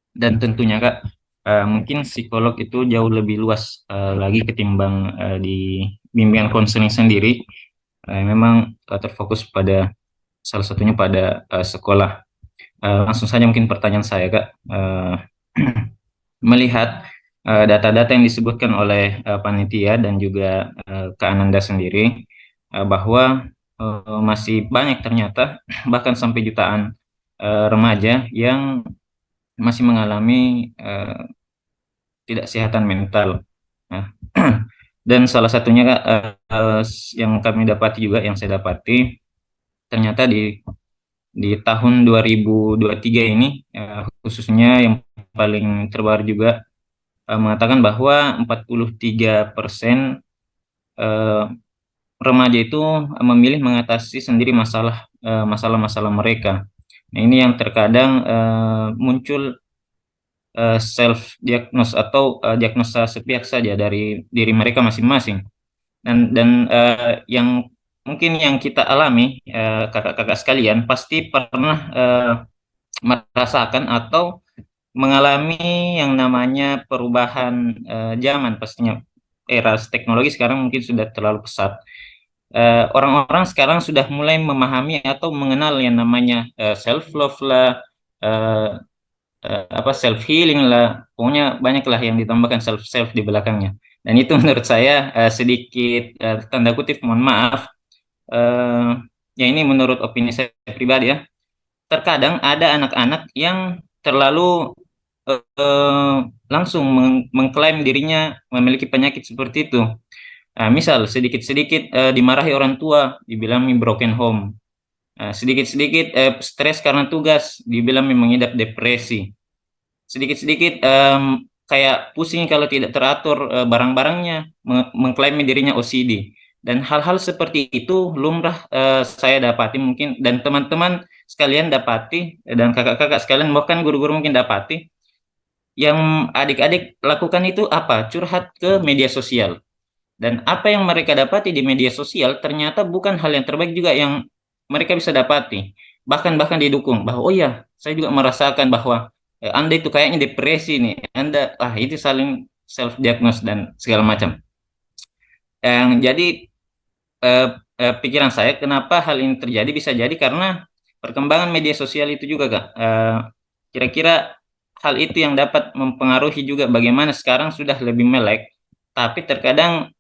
Dan tentunya Kak, mungkin psikolog itu jauh lebih luas lagi ketimbang di bimbingan konseling sendiri. Memang terfokus pada salah satunya pada sekolah. Langsung saja mungkin pertanyaan saya Kak, melihat data-data yang disebutkan oleh panitia dan juga Kak Ananda sendiri, bahwa masih banyak ternyata bahkan sampai jutaan remaja yang masih mengalami tidak sehatan mental. Nah, dan salah satunya Kak, yang kami dapati juga, yang saya dapati, ternyata di tahun 2023 ini, khususnya yang paling terbaru juga, mengatakan bahwa 43% remaja itu memilih mengatasi sendiri masalah-masalah mereka. Nah, ini yang terkadang muncul self diagnose atau diagnosa sepihak saja dari diri mereka masing-masing. Dan yang mungkin yang kita alami, kakak-kakak sekalian pasti pernah merasakan atau mengalami yang namanya perubahan zaman. Pastinya era teknologi sekarang mungkin sudah terlalu pesat. Orang-orang sekarang sudah mulai memahami atau mengenal yang namanya self love lah, self healing lah, pokoknya banyaklah yang ditambahkan self di belakangnya. Dan itu menurut saya sedikit tanda kutip, mohon maaf, ya ini menurut opini saya pribadi ya, terkadang ada anak-anak yang terlalu langsung mengklaim dirinya memiliki penyakit seperti itu. Misal sedikit-sedikit dimarahi orang tua, dibilang broken home. Sedikit-sedikit stres karena tugas, dibilang mengidap depresi. Sedikit-sedikit kayak pusing kalau tidak teratur barang-barangnya, mengklaim dirinya OCD. Dan hal-hal seperti itu lumrah saya dapati mungkin, dan teman-teman sekalian dapati, dan kakak-kakak sekalian bahkan guru-guru mungkin dapati. Yang adik-adik lakukan itu apa? Curhat ke media sosial. Dan apa yang mereka dapati di media sosial ternyata bukan hal yang terbaik juga yang mereka bisa dapati. Bahkan didukung bahwa oh ya, saya juga merasakan bahwa Anda itu kayaknya depresi nih, Anda itu saling self diagnose dan segala macam. Jadi pikiran saya kenapa hal ini terjadi bisa jadi karena perkembangan media sosial itu juga, Kak. Kira-kira hal itu yang dapat mempengaruhi juga bagaimana sekarang sudah lebih melek, tapi terkadang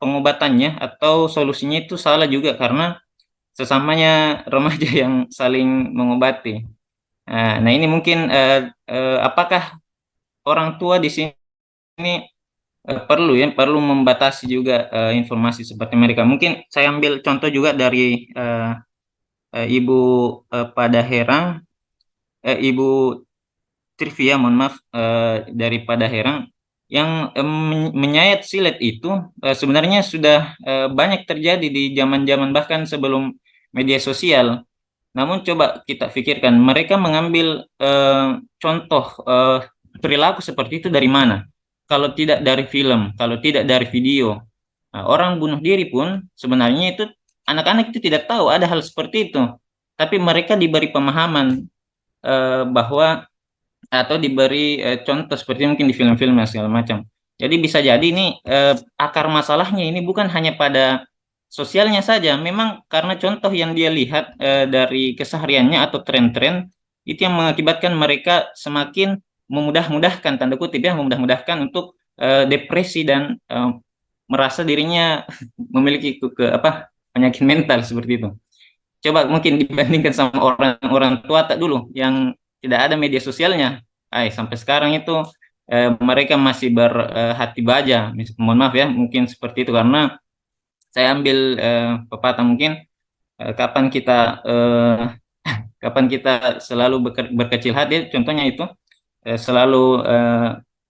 pengobatannya atau solusinya itu salah juga karena sesamanya remaja yang saling mengobati. Nah ini mungkin apakah orang tua di sini perlu membatasi juga informasi seperti mereka. Mungkin saya ambil contoh juga dari Ibu pada Herang, Ibu Trivia, mohon maaf, dari pada Herang yang menyayat silet itu sebenarnya sudah banyak terjadi di zaman-zaman bahkan sebelum media sosial. Namun coba kita pikirkan mereka mengambil contoh perilaku seperti itu dari mana? Kalau tidak dari film, kalau tidak dari video. Nah, orang bunuh diri pun sebenarnya itu anak-anak itu tidak tahu ada hal seperti itu. Tapi mereka diberi pemahaman bahwa atau diberi contoh seperti mungkin di film-film dan segala macam. Jadi bisa jadi ini akar masalahnya ini bukan hanya pada sosialnya saja, memang karena contoh yang dia lihat dari kesehariannya atau tren-tren itu yang mengakibatkan mereka semakin memudah-mudahkan tanda kutip ya, memudah-mudahkan untuk depresi dan merasa dirinya memiliki penyakit mental seperti itu. Coba mungkin dibandingkan sama orang-orang tua tak dulu yang tidak ada media sosialnya, sampai sekarang itu mereka masih berhati baja. Mohon maaf ya, mungkin seperti itu karena saya ambil pepatah mungkin kapan kita selalu berkecil hati, contohnya itu selalu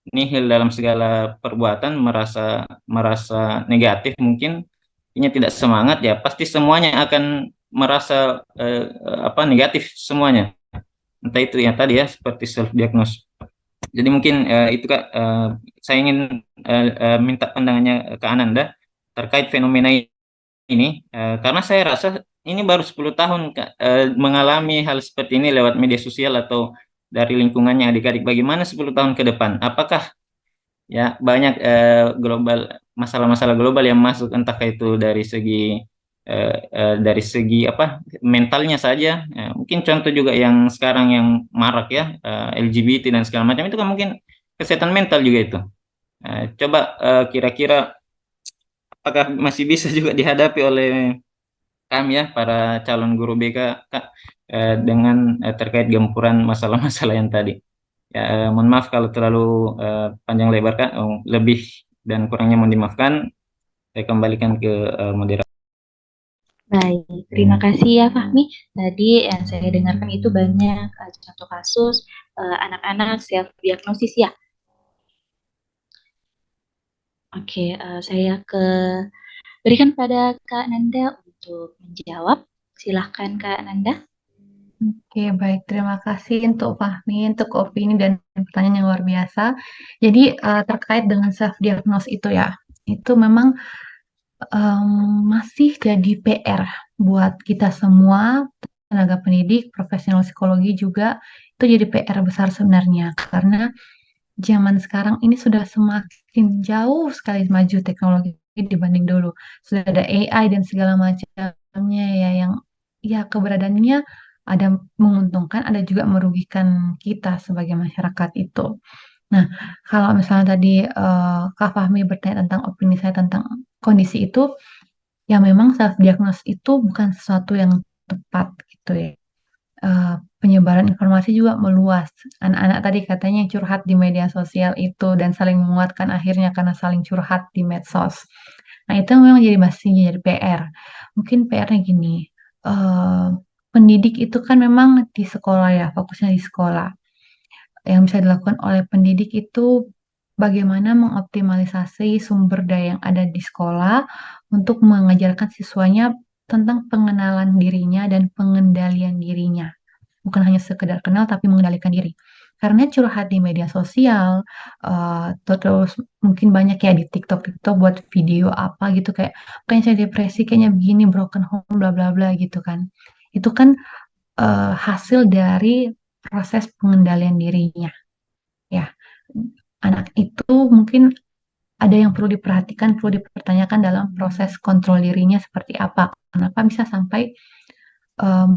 nihil dalam segala perbuatan, merasa negatif mungkin, ini tidak semangat ya, pasti semuanya akan merasa negatif semuanya. Entah itu yang tadi ya seperti self diagnose. Jadi mungkin itu Kak, saya ingin minta pandangannya ke Ananda terkait fenomena ini karena saya rasa ini baru 10 tahun Kak, mengalami hal seperti ini lewat media sosial atau dari lingkungannya adik-adik. Bagaimana 10 tahun ke depan? Apakah ya banyak masalah-masalah global yang masuk, entah itu dari segi mentalnya saja, mungkin contoh juga yang sekarang yang marak ya, LGBT dan segala macam itu kan mungkin kesehatan mental juga itu. Coba kira-kira apakah masih bisa juga dihadapi oleh kami ya para calon guru BK Kak, dengan terkait gempuran masalah-masalah yang tadi. Ya, mohon maaf kalau terlalu panjang lebar Kak, lebih dan kurangnya mohon dimaafkan. Saya kembalikan ke moderator. Baik, terima kasih ya Fahmi. Tadi yang saya dengarkan itu banyak contoh kasus anak-anak self-diagnosis ya. Oke, saya berikan pada Kak Nanda untuk menjawab. Silahkan Kak Nanda. Oke, baik. Terima kasih untuk Fahmi, untuk opini dan pertanyaan yang luar biasa. Jadi terkait dengan self-diagnose itu ya, itu memang masih jadi PR buat kita semua, tenaga pendidik, profesional psikologi juga, itu jadi PR besar sebenarnya. Karena zaman sekarang ini sudah semakin jauh sekali maju teknologi dibanding dulu. Sudah ada AI dan segala macamnya ya, yang ya keberadaannya ada menguntungkan, ada juga merugikan kita sebagai masyarakat itu. Nah, kalau misalnya tadi Kak Fahmi bertanya tentang opini saya tentang kondisi itu, ya memang self diagnosis itu bukan sesuatu yang tepat gitu ya. Penyebaran informasi juga meluas. Anak-anak tadi katanya curhat di media sosial itu dan saling menguatkan akhirnya karena saling curhat di medsos. Nah, itu memang masih jadi PR. Mungkin PR-nya gini, pendidik itu kan memang di sekolah ya, fokusnya di sekolah. Yang bisa dilakukan oleh pendidik itu bagaimana mengoptimalisasi sumber daya yang ada di sekolah untuk mengajarkan siswanya tentang pengenalan dirinya dan pengendalian dirinya. Bukan hanya sekedar kenal, tapi mengendalikan diri. Karena curhat di media sosial, terus mungkin banyak ya di TikTok buat video apa gitu kayak, kayaknya saya depresi, kayaknya begini, broken home, bla bla bla gitu kan. Itu kan hasil dari proses pengendalian dirinya. Ya, anak itu mungkin ada yang perlu diperhatikan, perlu dipertanyakan dalam proses kontrol dirinya seperti apa. Kenapa bisa sampai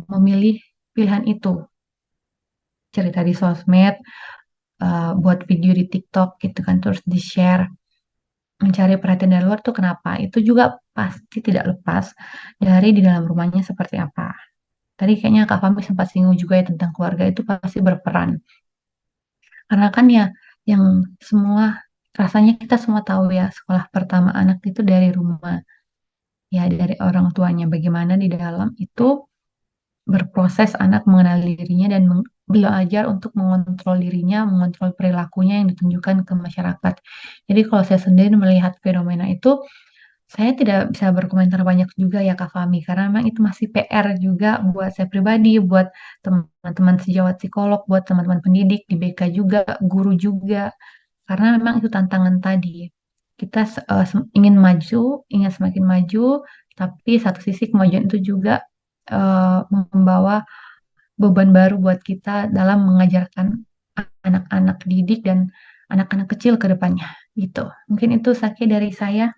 memilih pilihan itu? Cerita di sosmed, buat video di TikTok gitu kan, terus di-share, mencari perhatian dari luar tuh kenapa? Itu juga pasti tidak lepas dari di dalam rumahnya seperti apa. Tadi kayaknya Kak Fahmi sempat singgung juga ya tentang keluarga itu pasti berperan. Karena kan ya yang semua rasanya kita semua tahu ya sekolah pertama anak itu dari rumah. Ya dari orang tuanya bagaimana di dalam itu berproses anak mengenal dirinya dan belajar untuk mengontrol dirinya, mengontrol perilakunya yang ditunjukkan ke masyarakat. Jadi kalau saya sendiri melihat fenomena itu, saya tidak bisa berkomentar banyak juga ya Kak Fahmi, karena memang itu masih PR juga buat saya pribadi, buat teman-teman sejawat psikolog, buat teman-teman pendidik di BK juga, guru juga, karena memang itu tantangan tadi. Kita ingin maju, ingin semakin maju, tapi satu sisi kemajuan itu juga membawa beban baru buat kita dalam mengajarkan anak-anak didik dan anak-anak kecil ke depannya gitu. Mungkin itu Saki dari saya.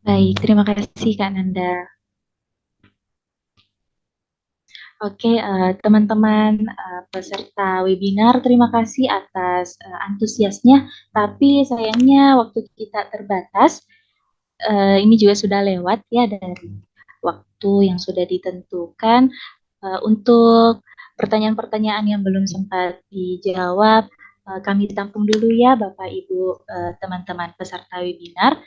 Baik, terima kasih Kak Nanda. Oke, teman-teman peserta webinar, terima kasih atas antusiasnya. Tapi sayangnya waktu kita terbatas. Ini juga sudah lewat ya dari waktu yang sudah ditentukan. Untuk pertanyaan-pertanyaan yang belum sempat dijawab, kami tampung dulu ya Bapak Ibu teman-teman peserta webinar.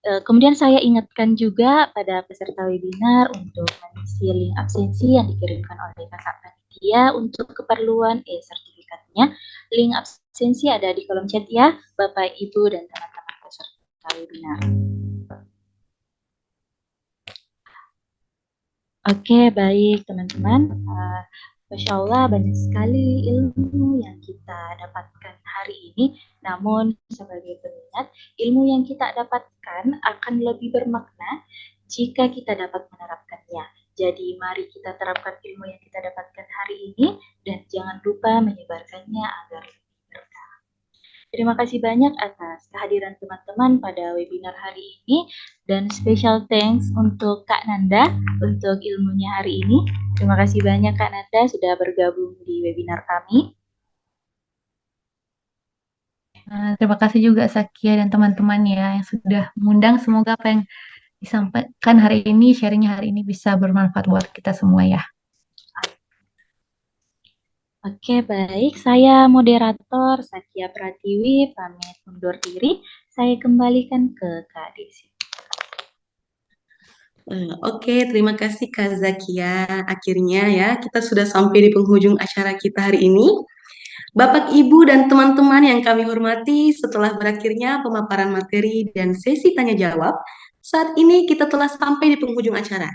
Kemudian saya ingatkan juga pada peserta webinar untuk mengisi link absensi yang dikirimkan oleh kakak panitia untuk keperluan sertifikatnya. Link absensi ada di kolom chat ya, Bapak Ibu dan teman-teman peserta webinar. Oke, baik teman-teman. Masya Allah banyak sekali ilmu yang kita dapatkan hari ini. Namun sebagai pengingat, ilmu yang kita dapatkan akan lebih bermakna jika kita dapat menerapkannya. Jadi mari kita terapkan ilmu yang kita dapatkan hari ini dan jangan lupa menyebarkannya agar lebih berkah. Terima kasih banyak atas kehadiran teman-teman pada webinar hari ini dan special thanks untuk Kak Nanda untuk ilmunya hari ini. Terima kasih banyak Kak Nanda sudah bergabung di webinar kami. Terima kasih juga Sakia dan teman-teman ya yang sudah mengundang. Semoga apa yang disampaikan hari ini, sharingnya hari ini bisa bermanfaat buat kita semua ya. Oke, baik. Saya moderator Sakia Pratiwi, pamit undur diri. Saya kembalikan ke Kak Desi. Oke, terima kasih Kak Zakia. Akhirnya ya, kita sudah sampai di penghujung acara kita hari ini. Bapak, Ibu, dan teman-teman yang kami hormati, setelah berakhirnya pemaparan materi dan sesi tanya-jawab, saat ini kita telah sampai di penghujung acara.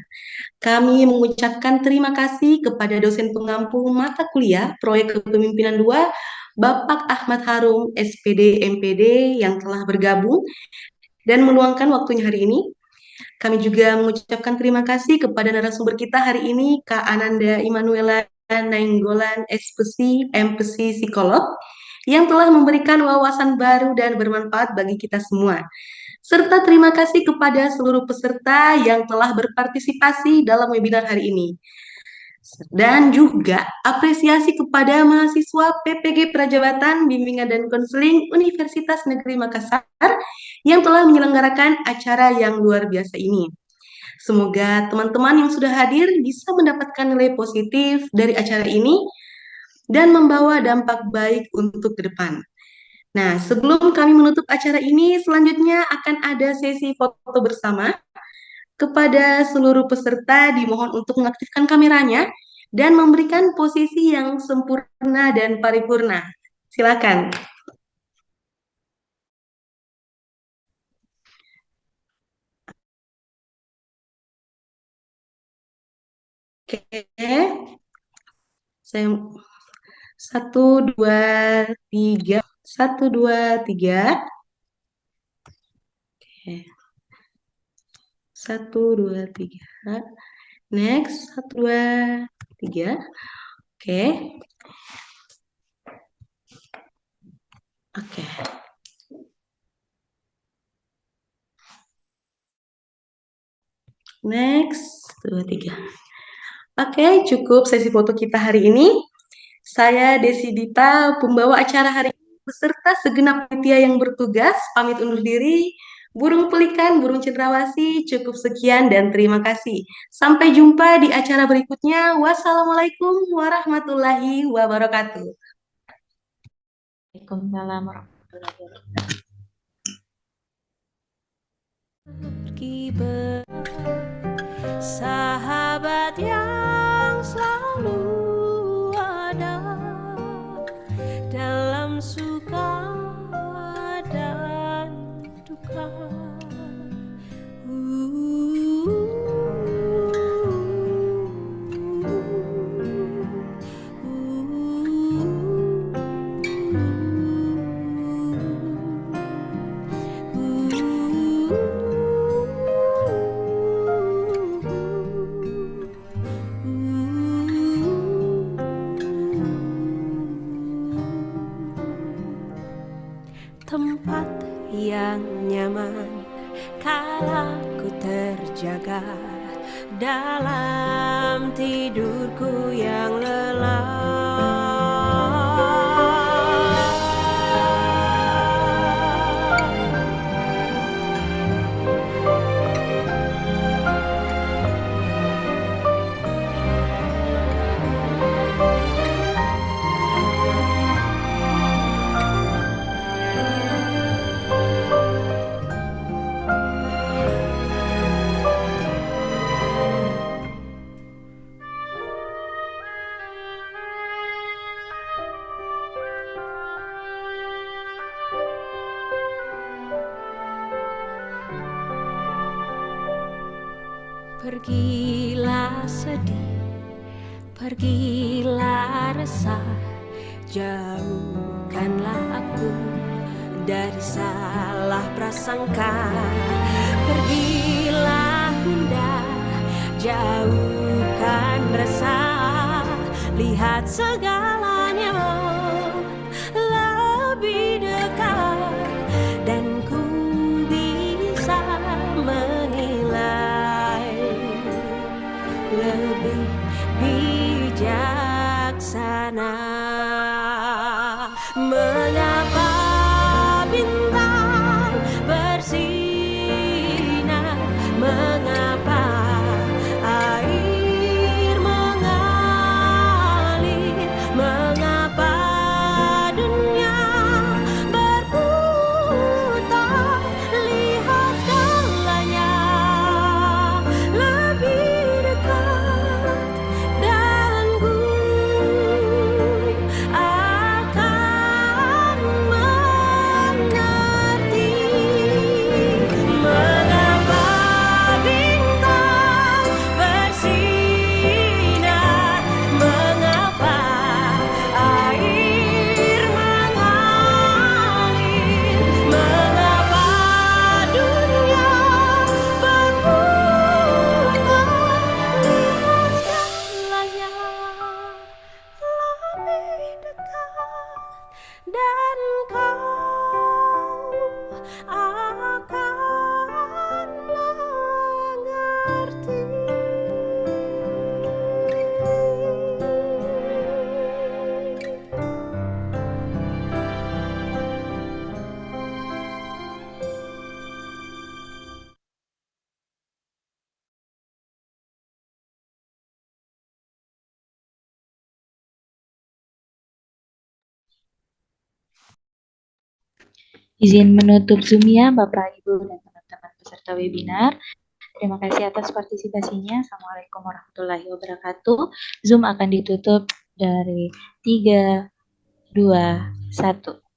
Kami mengucapkan terima kasih kepada dosen pengampu mata kuliah Proyek Kepemimpinan 2, Bapak Ahmad Harum, SPD, MPD, yang telah bergabung dan meluangkan waktunya hari ini. Kami juga mengucapkan terima kasih kepada narasumber kita hari ini, Kak Ananda Immanuela Nainggolan, SPC, MPC Psikolog, yang telah memberikan wawasan baru dan bermanfaat bagi kita semua. Serta terima kasih kepada seluruh peserta yang telah berpartisipasi dalam webinar hari ini. Dan juga apresiasi kepada mahasiswa PPG Prajabatan Bimbingan dan Konseling Universitas Negeri Makassar yang telah menyelenggarakan acara yang luar biasa ini. Semoga teman-teman yang sudah hadir bisa mendapatkan nilai positif dari acara ini dan membawa dampak baik untuk ke depan. Nah, sebelum kami menutup acara ini, selanjutnya akan ada sesi foto bersama. Kepada seluruh peserta dimohon untuk mengaktifkan kameranya dan memberikan posisi yang sempurna dan paripurna. Silakan. Oke. Saya 1, 2, 3. 1, 2, 3. Oke. 1, 2, 3. Next, 1, 2, 3. Oke. Oke. Next, 2, 3. Oke, cukup sesi foto kita hari ini. Saya Desi Dita, pembawa acara hari ini, beserta segenap panitia yang bertugas, pamit undur diri. Burung pelikan, burung cendrawasih, cukup sekian dan terima kasih. Sampai jumpa di acara berikutnya. Wassalamualaikum warahmatullahi wabarakatuh. Waalaikumsalam warahmatullahi wabarakatuh. Sahabat yang selalu ada dalam suka dan duka. Tempat yang nyaman kala ku terjaga dalam tidurku yang lelah. Pergilah sedih, pergilah resah, jauhkanlah aku dari salah prasangka. Pergilah gundah, jauhkan resah, lihat segalanya lebih dekat, dan ku bisa menilai lebih bijaksana. Mengapa bintang bersinar, mengapa air mengalir, mengapa dunia berputar, lihat segalanya lebih dekat, dan ku akan mengerti. Mengapa bintang bersinar, mengapa air mengalir, mengapa dunia berputar, lihat segalanya lebih dekat, dan kau akan mengerti. Izin menutup Zoom ya, Bapak, Ibu, dan teman-teman peserta webinar. Terima kasih atas partisipasinya. Assalamualaikum warahmatullahi wabarakatuh. Zoom akan ditutup dari 3, 2, 1.